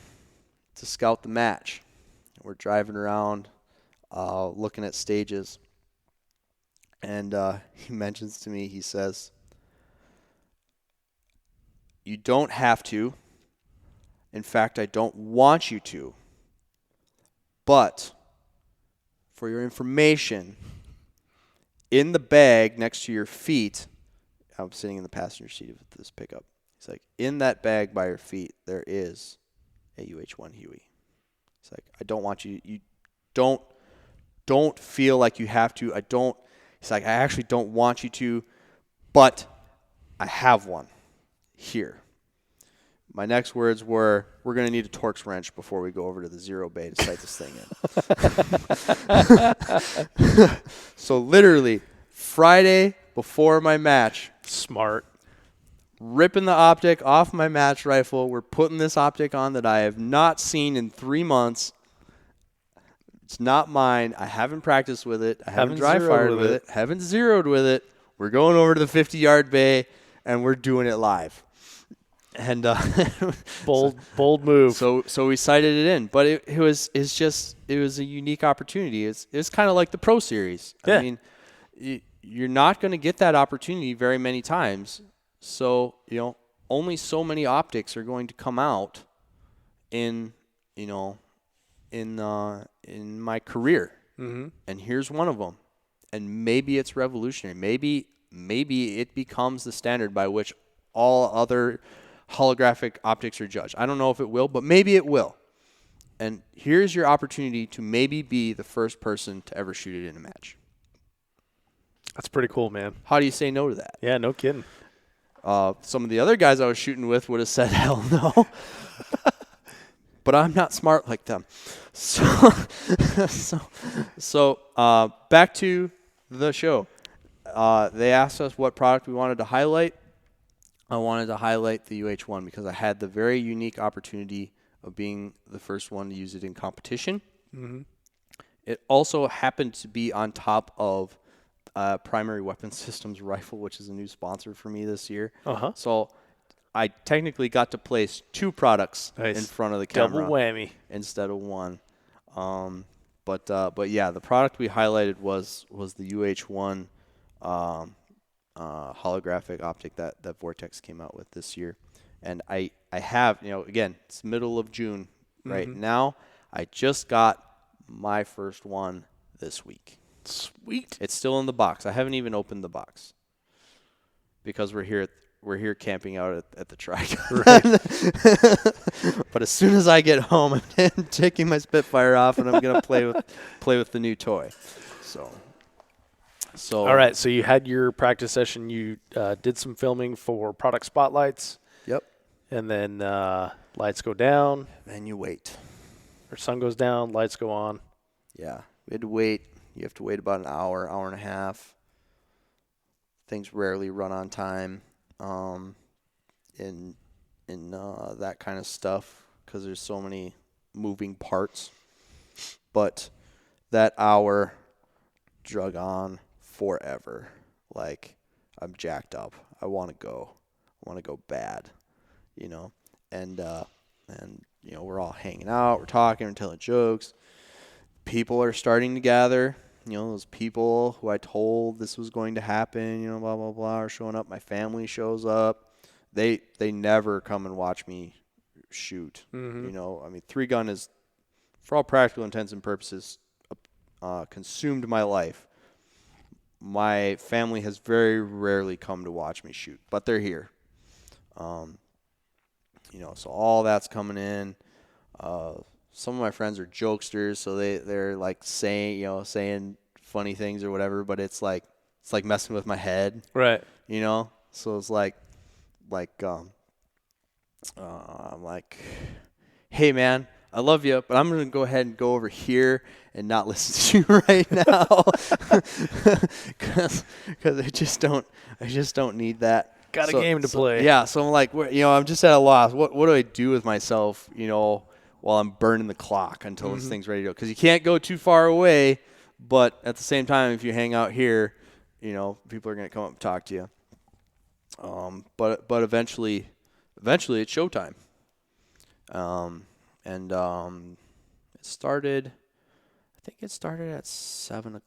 to scout the match. We're driving around, looking at stages, and he mentions to me, he says, "You don't have to. In fact, I don't want you to. But for your information, in the bag next to your feet," I'm sitting in the passenger seat of this pickup. He's like, "In that bag by your feet, there is a UH1 Huey." It's like, "I don't want you. You don't feel like you have to. He's like, "I actually don't want you to, but I have one here." My next words were, "We're going to need a Torx wrench before we go over to the zero bay to sight this thing in." So literally, Friday before my match. Smart. ripping the optic off my match rifle. We're putting this optic on that I have not seen in 3 months. It's not mine. I haven't practiced with it. I haven't dry fired with it. Haven't zeroed with it. We're going over to the 50-yard bay, and we're doing it live. And bold move. So we sighted it in, but it was a unique opportunity. It's kind of like the Pro Series. Yeah. I mean, you're not going to get that opportunity very many times. So only so many optics are going to come out in my career, and here's one of them. And maybe it's revolutionary. Maybe it becomes the standard by which all other holographic optics are judged. I don't know if it will, but maybe it will. And here's your opportunity to maybe be the first person to ever shoot it in a match. That's pretty cool, man. How do you say no to that? Yeah, no kidding. Some of the other guys I was shooting with would have said hell no. But I'm not smart like them. So back to the show. They asked us what product we wanted to highlight. I wanted to highlight the UH-1 because I had the very unique opportunity of being the first one to use it in competition. Mm-hmm. It also happened to be on top of Primary Weapon Systems rifle, which is a new sponsor for me this year. So I technically got to place 2 products in front of the camera. Double whammy. Instead of 1. But yeah, the product we highlighted was the UH-1 holographic optic that Vortex came out with this year. And I have, again, it's middle of June right now. I just got my first one this week. Sweet. It's still in the box. I haven't even opened the box because we're here camping out at the track. Right. But as soon as I get home, I'm taking my Spitfire off and I'm gonna play with the new toy. So all right. So you had your practice session. You did some filming for product spotlights. Yep. And then lights go down. Then you wait. Or sun goes down, lights go on. Yeah, we had to wait. You have to wait about an hour and a half. Things rarely run on time. In that kind of stuff because there's so many moving parts. But that hour drug on forever. Like, I'm jacked up. I want to go. I want to go bad, And we're all hanging out. We're talking. We're telling jokes. People are starting to gather. Those people who I told this was going to happen, blah, blah, blah, are showing up. My family shows up. They never come and watch me shoot. Mm-hmm. I mean, 3-gun is, for all practical intents and purposes, consumed my life. My family has very rarely come to watch me shoot, but they're here. So all that's coming in. Some of my friends are jokesters, so they're like saying funny things or whatever, but it's like messing with my head. Right. So it's like I'm like, hey man, I love you, but I'm gonna go ahead and go over here and not listen to you right now, because I just don't need that. Got a game to play. Yeah, so I'm like, I'm just at a loss. What do I do with myself, while I'm burning the clock until this thing's ready to go? Because you can't go too far away, but at the same time, if you hang out here, people are gonna come up and talk to you. But eventually it's showtime. It started. I think it started at 7:00.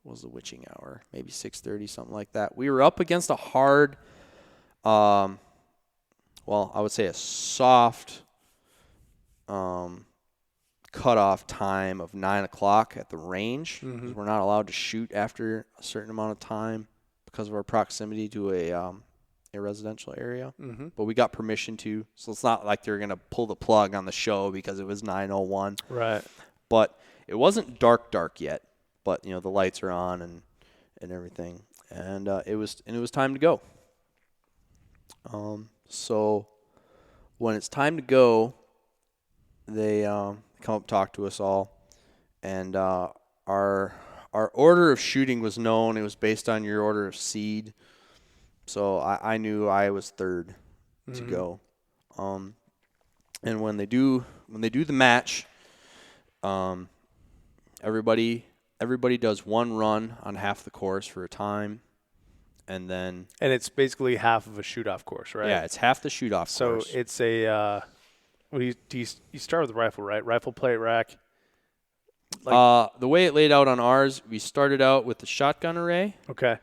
Was the witching hour, maybe 6:30, something like that. We were up against a hard, I would say a soft, cutoff time of 9:00 at the range. Mm-hmm. We're not allowed to shoot after a certain amount of time because of our proximity to a residential area. Mm-hmm. But we got permission to, so it's not like they're gonna pull the plug on the show because it was 9:01. Right. But it wasn't dark yet. But the lights are on and everything, and it was time to go. So when it's time to go, they come up, talk to us all, and our order of shooting was known. It was based on your order of seed, So I knew I was third to go. And when they do the match, everybody does one run on half the course for a time, and it's basically half of a shoot-off course, right? Yeah, it's half the shoot-off course. So it's a you start with the rifle, right? Rifle plate rack. The way it laid out on ours, we started out with the shotgun array. Okay.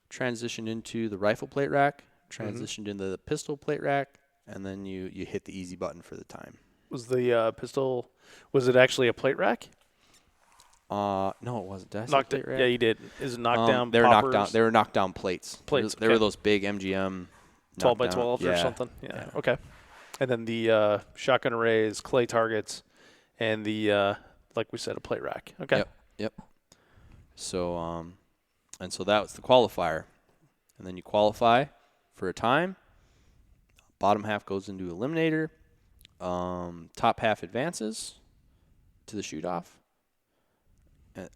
Transitioned into the rifle plate rack. Transitioned into the pistol plate rack, and then you hit the easy button for the time. Was the pistol? Was it actually a plate rack? No, it wasn't. Did I say Knocked plate it. rack? Yeah, you did. Is it knockdown? They were poppers? knocked down. They were knocked down plates. They were those big MGM 12 by knockdown. 12s or something. Yeah. Okay. And then the shotgun array is clay targets, and the like we said, a plate rack. Okay. Yep. So and so that was the qualifier, and then you qualify for a time. Bottom half goes into eliminator. Top half advances to the shoot off.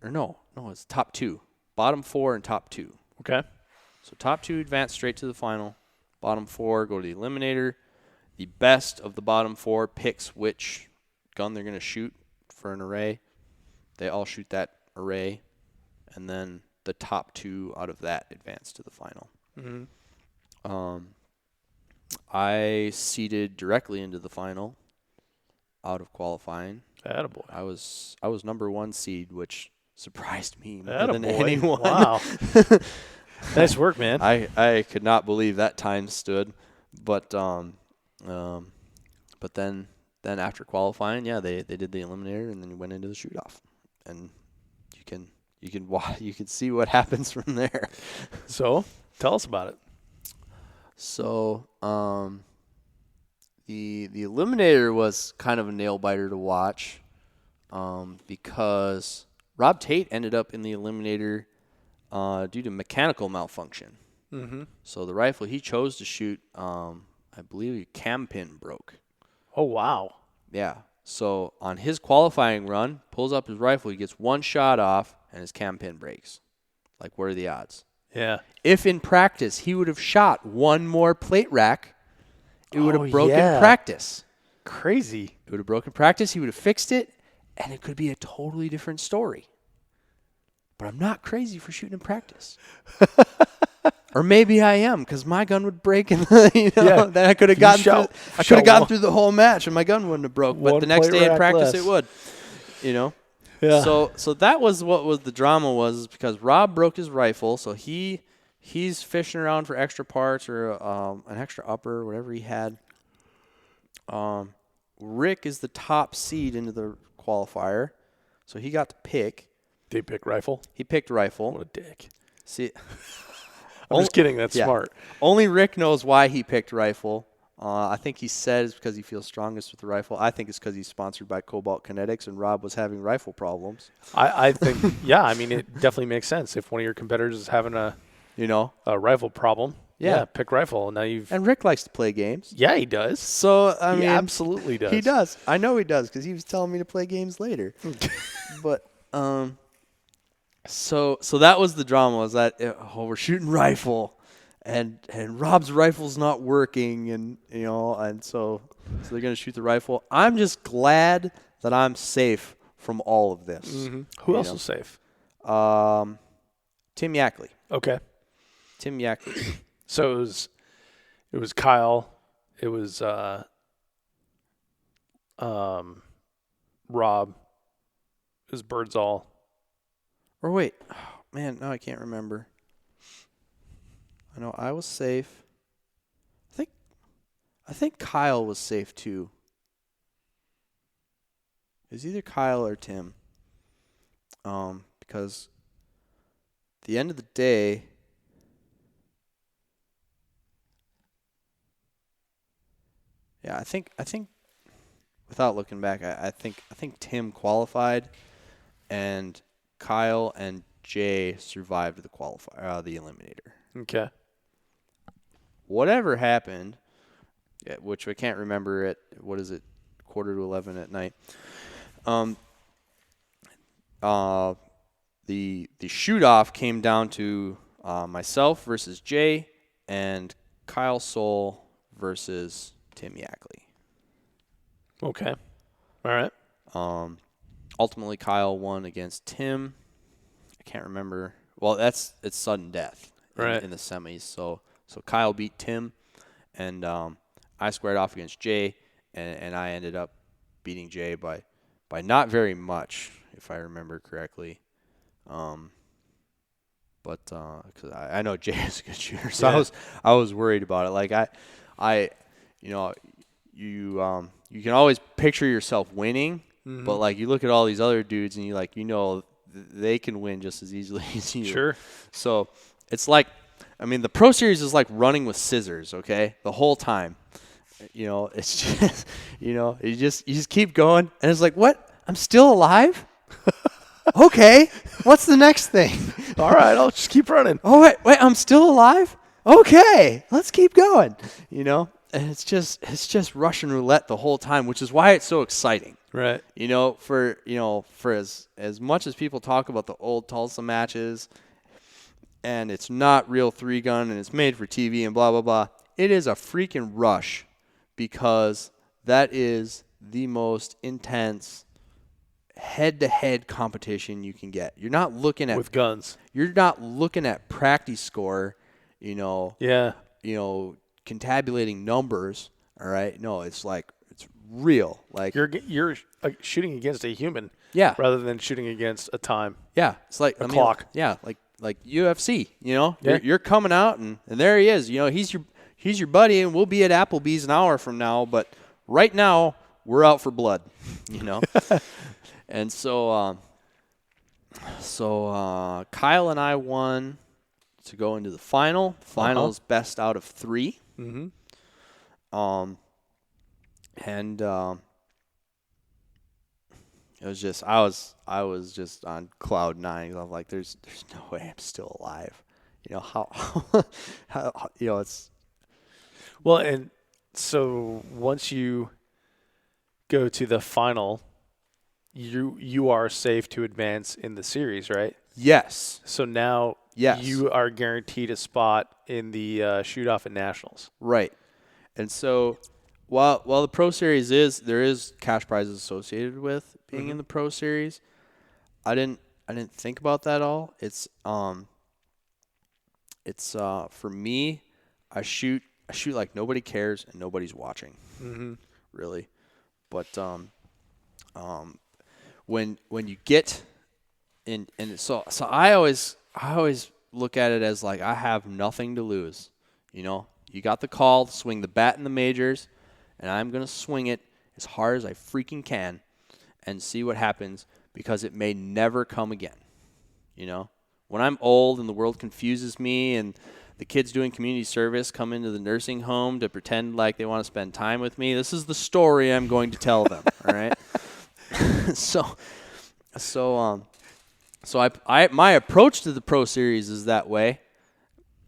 No, it's top two. Bottom four and top two. Okay. So top two advance straight to the final. Bottom four go to the eliminator. The best of the bottom four picks which gun they're going to shoot for an array. They all shoot that array, and then the top two out of that advance to the final. I seeded directly into the final out of qualifying. Attaboy. I was number one seed, which surprised me more Attaboy. than anyone. Wow. Nice work, man. I could not believe that time stood, but then after qualifying, they did the eliminator, and then you went into the shoot off, and you can see what happens from there. So tell us about it. So the eliminator was kind of a nail biter to watch, because Rob Tate ended up in the eliminator due to mechanical malfunction. So the rifle he chose to shoot, I believe the cam pin broke. Oh, wow. Yeah. So on his qualifying run, pulls up his rifle, he gets one shot off, and his cam pin breaks. Like, what are the odds? Yeah. If in practice he would have shot one more plate rack, it would have broken yeah. practice. Crazy. It would have broken practice. He would have fixed it, and it could be a totally different story. But I'm not crazy for shooting in practice. Or maybe I am, because my gun would break, and then I could have gotten through the whole match, and my gun wouldn't have broke. But the next day in practice, it would. Yeah. So that was what was the drama was, because Rob broke his rifle, so he's fishing around for extra parts or an extra upper, whatever he had. Rick is the top seed into the qualifier, so he got to pick. Did he pick rifle? He picked rifle. What a dick. See, I'm just kidding. That's smart. Only Rick knows why he picked rifle. I think he said it's because he feels strongest with the rifle. I think it's because he's sponsored by Cobalt Kinetics, and Rob was having rifle problems. I think, yeah, I mean, it definitely makes sense. If one of your competitors is having a rifle problem, pick rifle. And Rick likes to play games. Yeah, he does. So, he absolutely does. He does. I know he does, because he was telling me to play games later. But, so that was the drama, was that, we're shooting rifle. And Rob's rifle's not working, and so they're going to shoot the rifle. I'm just glad that I'm safe from all of this. Mm-hmm. Who else is safe? Tim Yackley. Okay. Tim Yackley. So it was Kyle. It was Rob. It was Birdsall. Or wait, man, no, I can't remember. I know I was safe. I think Kyle was safe too. It was either Kyle or Tim. Because at the end of the day, I think without looking back, I think Tim qualified, and Kyle and Jay survived the the eliminator. Okay. Whatever happened, which I can't remember at, 11:15 at night. The shoot-off came down to myself versus Jay and Kyle Soule versus Tim Yackley. Okay. All right. Ultimately, Kyle won against Tim. I can't remember. Well, it's sudden death in the semis. So Kyle beat Tim, and I squared off against Jay, and I ended up beating Jay by not very much, if I remember correctly. But because I know Jay is a good shooter, so I was worried about it. Like you can always picture yourself winning, but like you look at all these other dudes and they can win just as easily as you. Sure. So it's like, the Pro Series is like running with scissors, okay, the whole time. It's just, you just keep going, and it's like, what? I'm still alive? Okay, what's the next thing? All right, I'll just keep running. Oh, wait, I'm still alive? Okay, let's keep going. And it's just Russian roulette the whole time, which is why it's so exciting. Right. For as much as people talk about the old Tulsa matches, and it's not real 3-gun and it's made for TV and blah, blah, blah, it is a freaking rush, because that is the most intense head-to-head competition you can get. You're not looking at with guns. You're not looking at practice score, contabulating numbers. All right, no, it's real. Like you're shooting against a human, rather than shooting against a time. Yeah, it's like a clock. Yeah, like UFC. You're coming out and there he is. He's your buddy, and we'll be at Applebee's an hour from now. But right now we're out for blood. And so Kyle and I won to go into the final. Finals best out of 3. Mm-hmm. And it was just I was just on cloud 9. I'm like, there's no way I'm still alive. How it's. Well, and so once you go to the final, you are safe to advance in the series, right? Yes. So now you are guaranteed a spot in the shoot-off at Nationals. Right. And so while the Pro Series there is cash prizes associated with being in the Pro Series, I didn't think about that at all. It's for me, I shoot like nobody cares and nobody's watching. Mm-hmm. Really. But when you get in, and so I always look at it as like I have nothing to lose. You got the call to swing the bat in the majors, and I'm gonna swing it as hard as I freaking can and see what happens, because it may never come again. When I'm old and the world confuses me and the kids doing community service come into the nursing home to pretend like they want to spend time with me, this is the story I'm going to tell them. All right. So my approach to the Pro Series is that way,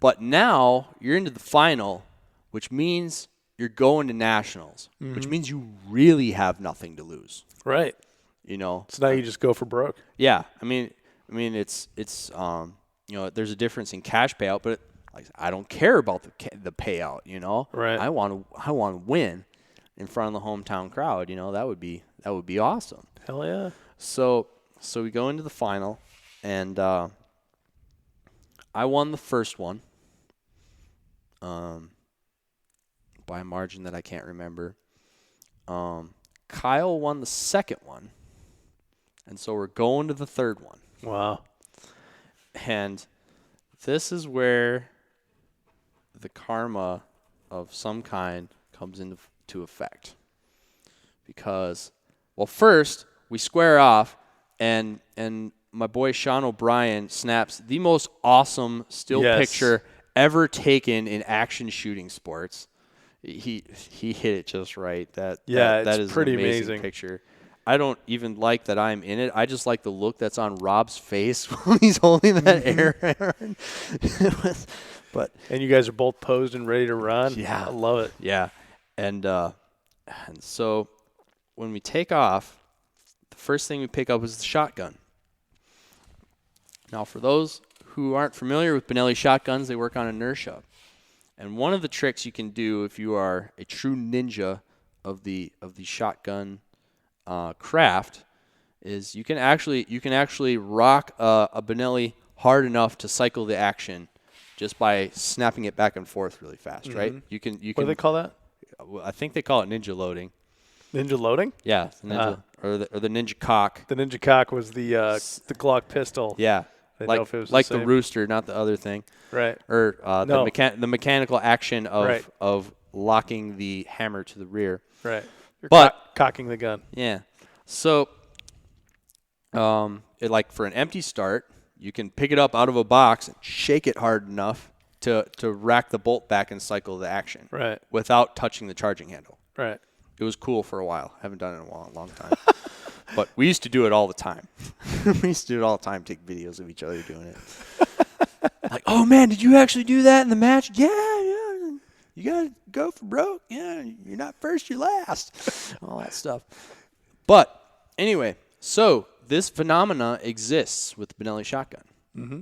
but now you're into the final, which means you're going to Nationals, which means you really have nothing to lose. Right. So now you just go for broke. Yeah. I mean it's there's a difference in cash payout, but I don't care about the payout. Right. I want to win in front of the hometown crowd. That would be awesome. Hell yeah. So we go into the final, and I won the first one by a margin that I can't remember. Kyle won the second one, and so we're going to the third one. Wow. And this is where the karma of some kind comes into effect. Because, well, first, we square off, and my boy Sean O'Brien snaps the most awesome still picture ever taken in action shooting sports. He hit it just right. That is pretty an amazing picture. I don't even like that I'm in it. I just like the look that's on Rob's face when he's holding that air iron. And you guys are both posed and ready to run. Yeah, I love it. Yeah, and so when we take off, the first thing we pick up is the shotgun. Now, for those who aren't familiar with Benelli shotguns, they work on inertia. And one of the tricks you can do if you are a true ninja of the shotgun craft is you can actually rock a Benelli hard enough to cycle the action just by snapping it back and forth really fast, right? You can. What do they call that? I think they call it ninja loading. Ninja loading? Yeah, ninja, or the ninja cock. The ninja cock was the Glock pistol. Yeah, I like know if it was like the the rooster, not the other thing. Right. Or No. the mechanical action of Right. of locking the hammer to the rear. Right. You're But- cocking the gun. Yeah. So, like for an empty start, you can pick it up out of a box and shake it hard enough to rack the bolt back and cycle the action. Right. Without touching the charging handle. Right. It was cool for a while. I haven't done it in a long time. But we used to do it all the time. We used to do it all the time, take videos of each other doing it. Like, oh, man, did you actually do that in the match? Yeah. You got to go for broke. Yeah, you're not first, you're last. All that stuff. But anyway, so this phenomena exists with the Benelli shotgun. Mm-hmm.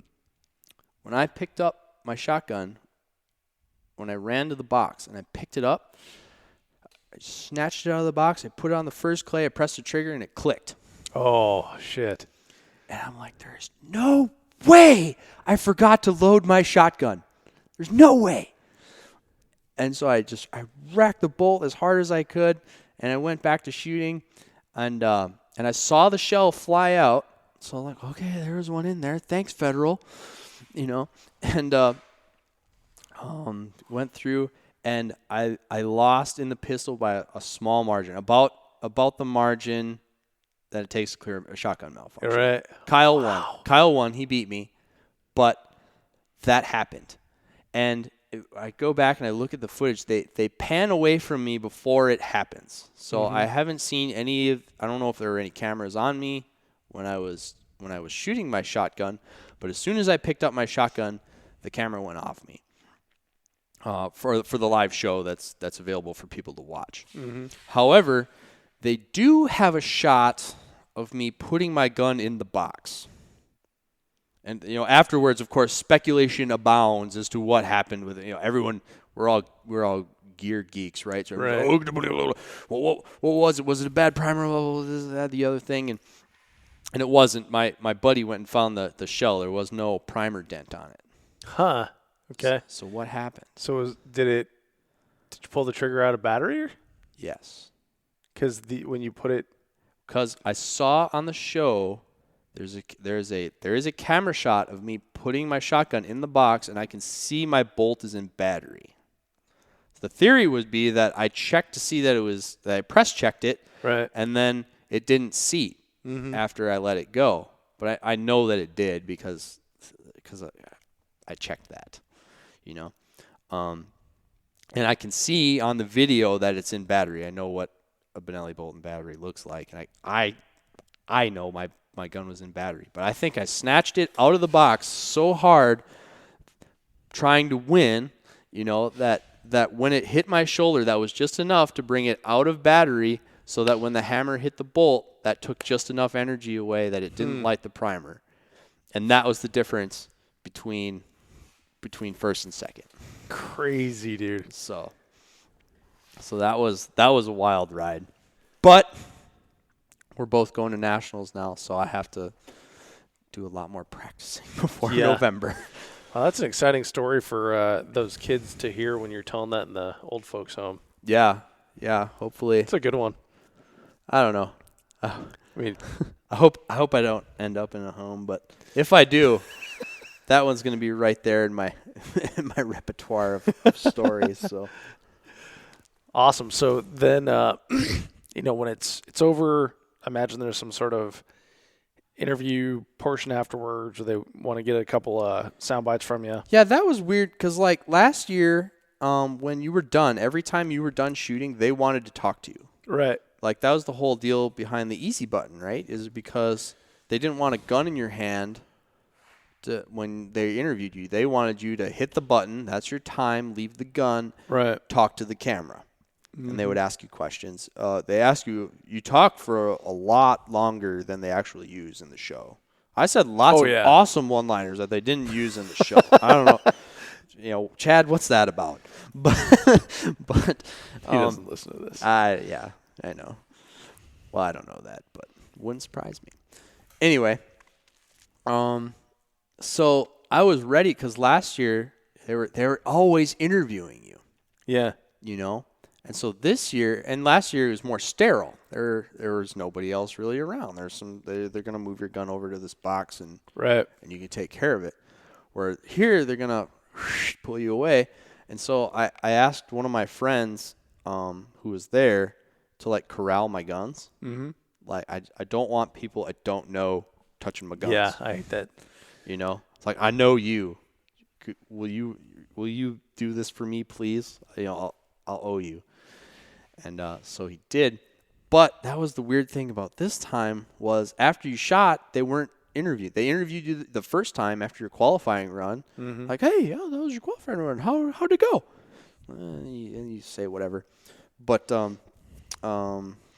When I picked up my shotgun, when I ran to the box and I picked it up, I snatched it out of the box, I put it on the first clay, I pressed the trigger, and it clicked. Oh, shit. And I'm like, there's no way I forgot to load my shotgun. There's no way. And so I racked the bolt as hard as I could, and I went back to shooting, and I saw the shell fly out. So I'm like, okay, there was one in there. Thanks, Federal. And went through, and I lost in the pistol by a small margin, about the margin that it takes to clear a shotgun malfunction. Right. Kyle won. Kyle won. He beat me, but that happened. And I go back and I look at the footage. They pan away from me before it happens. So I haven't seen I don't know if there were any cameras on me when I was shooting my shotgun, but as soon as I picked up my shotgun, the camera went off me. For the live show that's available for people to watch. Mm-hmm. However, they do have a shot of me putting my gun in the box. And afterwards, of course, speculation abounds as to what happened with it. Everyone, we're all gear geeks, right? So Right. What was it? Was it a bad primer? This, that, the other thing, and it wasn't. My buddy went and found the shell. There was no primer dent on it. Huh. Okay. So what happened? So did you pull the trigger out of battery? Yes. Because when you put it, Because I saw on the show. There is a camera shot of me putting my shotgun in the box, and I can see my bolt is in battery. The theory would be that I checked to see that I press checked it, right, and then it didn't seat after I let it go. But I know that it did because I checked that, and I can see on the video that it's in battery. I know what a Benelli bolt and battery looks like, and I know my gun was in battery. But I think I snatched it out of the box so hard trying to win, that when it hit my shoulder, that was just enough to bring it out of battery so that when the hammer hit the bolt, that took just enough energy away that it didn't light the primer. And that was the difference between first and second. crazy, dude. So that was a wild ride. But we're both going to nationals now, so I have to do a lot more practicing before November. Well, that's an exciting story for those kids to hear when you're telling that in the old folks' home. Yeah. Hopefully, It's a good one. I don't know. I mean, I hope I don't end up in a home, but if I do, that one's going to be right there in my repertoire of stories. So awesome. So then, when it's over, I imagine there's some sort of interview portion afterwards, or they want to get a couple sound bites from you. yeah, that was weird because like last year, when you were done, every time you were done shooting, they wanted to talk to you. Right. Like that was the whole deal behind the easy button, right? Is because they didn't want a gun in your hand when they interviewed you. They wanted you to hit the button. That's your time. Leave the gun. Right. Talk to the camera. And they would ask you questions. They ask you talk for a lot longer than they actually use in the show. I said lots of awesome one-liners that they didn't use in the show. I don't know. Chad, what's that about? But he doesn't listen to this. Yeah, I know. Well, I don't know that, but wouldn't surprise me. Anyway, so I was ready because last year they were always interviewing you. Yeah. And so this year and last year it was more sterile. There was nobody else really around. They're gonna move your gun over to this box and you can take care of it. Where here they're gonna pull you away. And so I asked one of my friends who was there to like corral my guns. Mm-hmm. Like I don't want people I don't know touching my guns. Yeah, I hate that. It's like, I know you. Will you do this for me, please? I'll owe you. And so he did. But that was the weird thing about this time was after you shot, they weren't interviewed. They interviewed you the first time after your qualifying run. Mm-hmm. Like, hey, that was your qualifying run. How'd it go? And you say whatever. But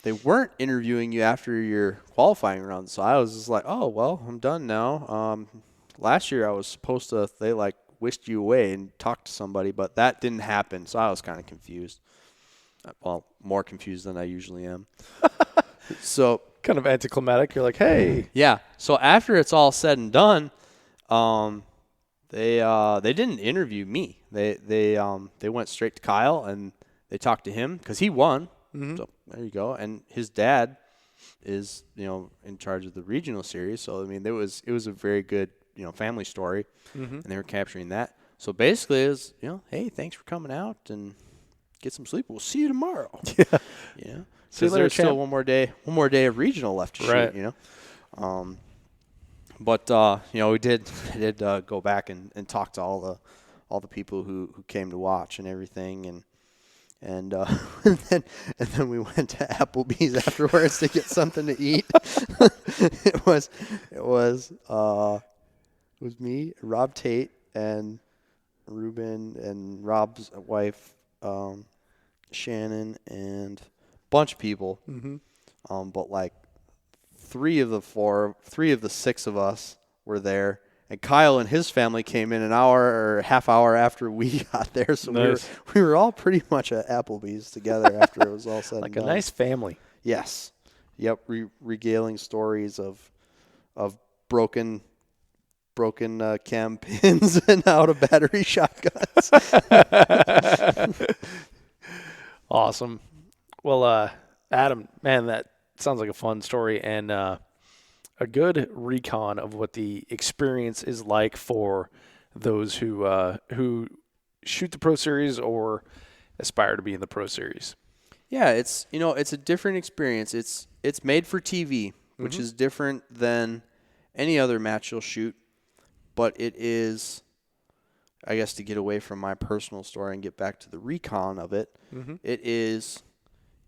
they weren't interviewing you after your qualifying run. So I was just like, oh, well, I'm done now. Last year I was supposed to, they like whisked you away and talked to somebody, but that didn't happen. So I was kind of confused. Well, more confused than I usually am. So kind of anticlimactic. You're like, hey. Yeah. So after it's all said and done, they didn't interview me. They went straight to Kyle and they talked to him because he won. Mm-hmm. So there you go. And his dad is in charge of the regional series. So I mean, it was a very good family story, mm-hmm. and they were capturing that. So basically, it was hey, thanks for coming out and get some sleep. We'll see you tomorrow. Yeah. See you later, there's still one more day of regional left to shoot. But we did go back and talk to all the people who came to watch and everything, and then we went to Applebee's afterwards to get something to eat. It was me, Rob Tate, and Ruben, and Rob's wife, Shannon, and a bunch of people. Mm-hmm. But like three of the six of us were there. And Kyle and his family came in an hour or half hour after we got there. So nice. we were all pretty much at Applebee's together after it was all said and done. Like a nice family. Yes. Yep. Regaling stories of broken cam pins and out of battery shotguns. Awesome. Well, Adam, man, that sounds like a fun story and a good recon of what the experience is like for those who shoot the Pro Series or aspire to be in the Pro Series. Yeah, it's a different experience. It's made for TV, which mm-hmm. is different than any other match you'll shoot, but it is, I guess, to get away from my personal story and get back to the recon of it. Mm-hmm. It is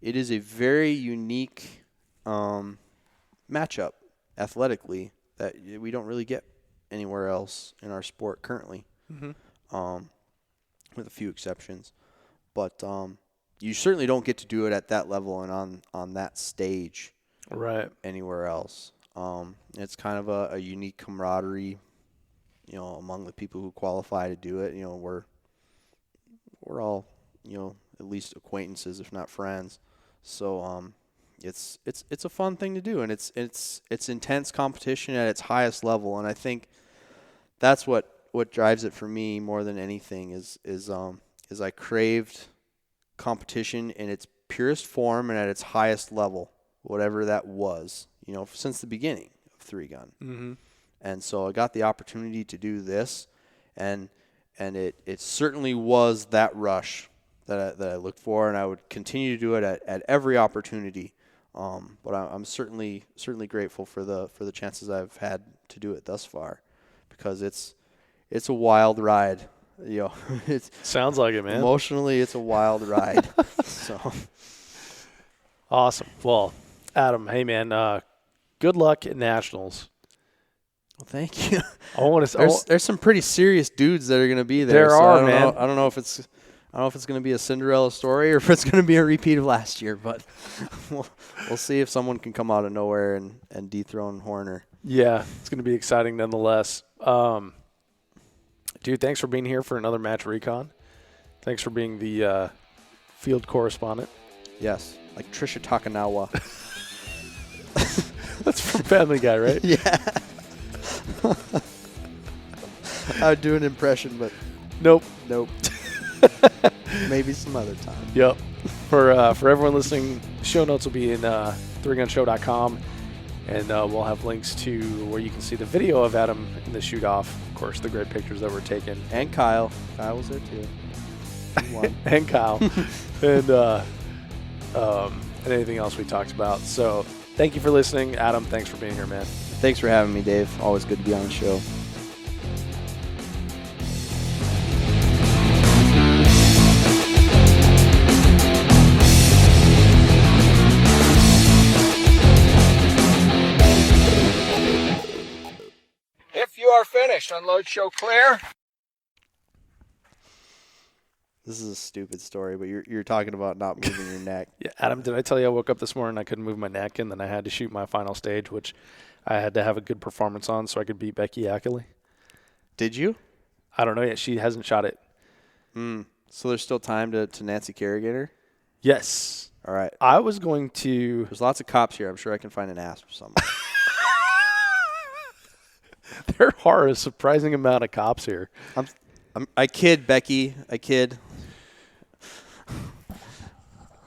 a very unique matchup athletically that we don't really get anywhere else in our sport currently, mm-hmm. With a few exceptions. But you certainly don't get to do it at that level and on that stage anywhere else. It's kind of a unique camaraderie, among the people who qualify to do it. We're all, at least acquaintances, if not friends. So it's a fun thing to do, and it's intense competition at its highest level, and I think that's what drives it for me more than anything is I craved competition in its purest form and at its highest level, whatever that was, since the beginning of Three Gun. Mm-hmm. And so I got the opportunity to do this, and it certainly was that rush that I looked for, and I would continue to do it at every opportunity. But I'm certainly grateful for the chances I've had to do it thus far, because it's a wild ride. It sounds like it, man. Emotionally, it's a wild ride. So awesome. Well, Adam, hey man, good luck at Nationals. Well, thank you. There's some pretty serious dudes that are going to be there. I don't know if it's going to be a Cinderella story or if it's going to be a repeat of last year, but we'll see if someone can come out of nowhere and dethrone Horner. Yeah, it's going to be exciting nonetheless. Dude, thanks for being here for another Match Recon. Thanks for being the field correspondent. Yes, like Trisha Takanawa. That's from Family Guy, right? Yeah. I would do an impression, but Nope. Maybe some other time. Yep. For everyone listening, show notes will be in 3gunshow.com, and we'll have links to where you can see the video of Adam in the shoot-off. Of course, the great pictures that were taken. And Kyle. Kyle was there too. He won. And Kyle. and anything else we talked about. So thank you for listening. Adam, thanks for being here, man. Thanks for having me, Dave. Always good to be on the show. If you are finished, unload, show clear. This is a stupid story, but you're talking about not moving your neck. Yeah, Adam, did I tell you I woke up this morning and I couldn't move my neck, and then I had to shoot my final stage, which I had to have a good performance on so I could beat Becky Ackley? Did you? I don't know yet. She hasn't shot it. So there's still time to Nancy Kerrigan her? Yes. All right. I was going to... There's lots of cops here. I'm sure I can find an asp or something. There are a surprising amount of cops here. I kid, Becky. I kid.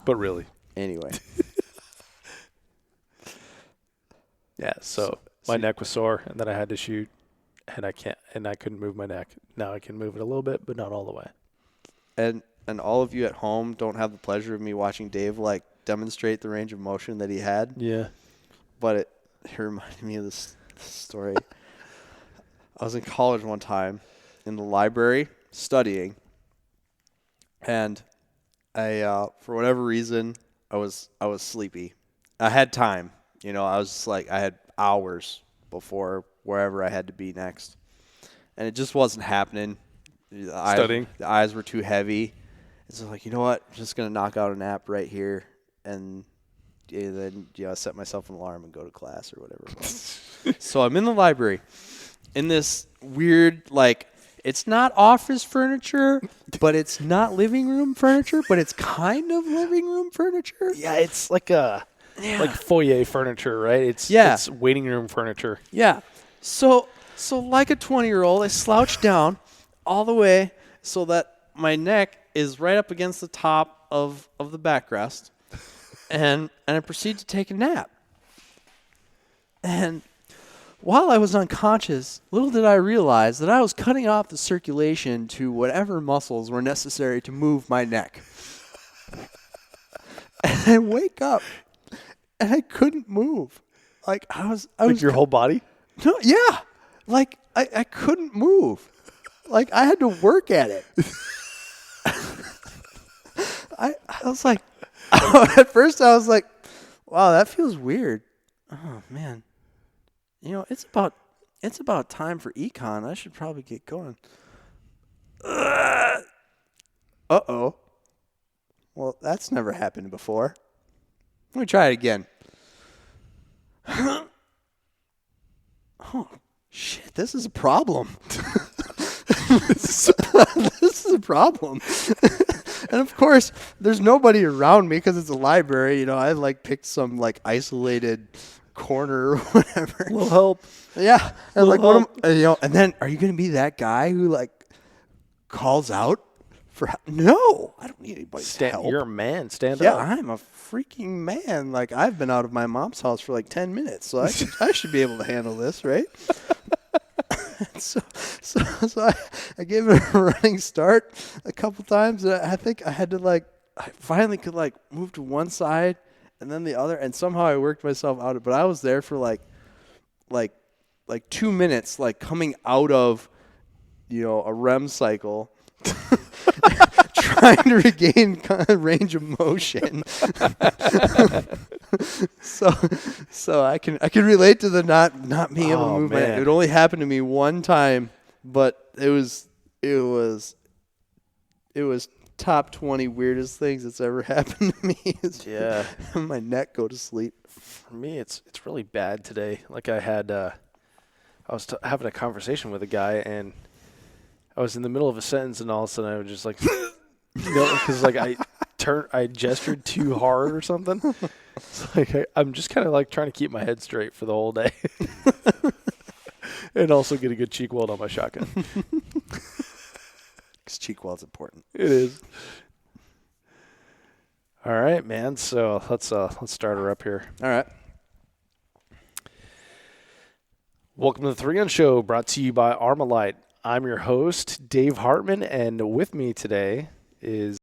But really. Anyway. Yeah, so my neck was sore, and then I had to shoot, and I couldn't move my neck. Now I can move it a little bit, but not all the way. And all of you at home don't have the pleasure of me watching Dave demonstrate the range of motion that he had. Yeah. But it reminded me of this story. I was in college one time in the library studying, and I for whatever reason I was sleepy. I had time, I was just I had hours before wherever I had to be next, and it just wasn't happening. Studying, the eyes were too heavy. And so you know what? I'm just gonna knock out a nap right here, and then set myself an alarm and go to class or whatever it was. So I'm in the library. In this weird, it's not office furniture, but it's not living room furniture, but it's kind of living room furniture. Yeah, it's like foyer furniture, right? It's waiting room furniture. Yeah. So like a 20-year-old, I slouched down all the way so that my neck is right up against the top of the backrest, and I proceed to take a nap. And while I was unconscious, little did I realize that I was cutting off the circulation to whatever muscles were necessary to move my neck. And I wake up, and I couldn't move. I was your whole body? No, yeah. I couldn't move. I had to work at it. I was at first I was like, wow, that feels weird. Oh, man. It's about time for econ. I should probably get going. Uh-oh. Well, that's never happened before. Let me try it again. Oh, shit, this is a problem. This is a problem. And of course, there's nobody around me because it's a library. I picked some isolated corner or whatever. Will help. Yeah. And and then are you going to be that guy who calls out for help? No, I don't need anybody's help. You're a man. Stand up. Yeah, I'm a freaking man. I've been out of my mom's house for 10 minutes, so I should be able to handle this, right? So I gave it a running start a couple times. And I think I had to I finally could move to one side and then the other, and somehow I worked myself out. But I was there for 2 minutes, coming out of a REM cycle, trying to regain range of motion. So I can relate to the not being able to move my neck. It only happened to me one time, but it was top 20 weirdest things that's ever happened to me. Yeah. My neck go to sleep. For me, it's really bad today. I had I was having a conversation with a guy, and I was in the middle of a sentence and all of a sudden I was just like, because like I gestured too hard or something. It's like I'm just kind of like trying to keep my head straight for the whole day, and also get a good cheek weld on my shotgun. Because cheek weld's important. It is. All right, man. So let's start her up here. All right. Welcome to the 3 Gun Show, brought to you by Armalite. I'm your host, Dave Hartman, and with me today is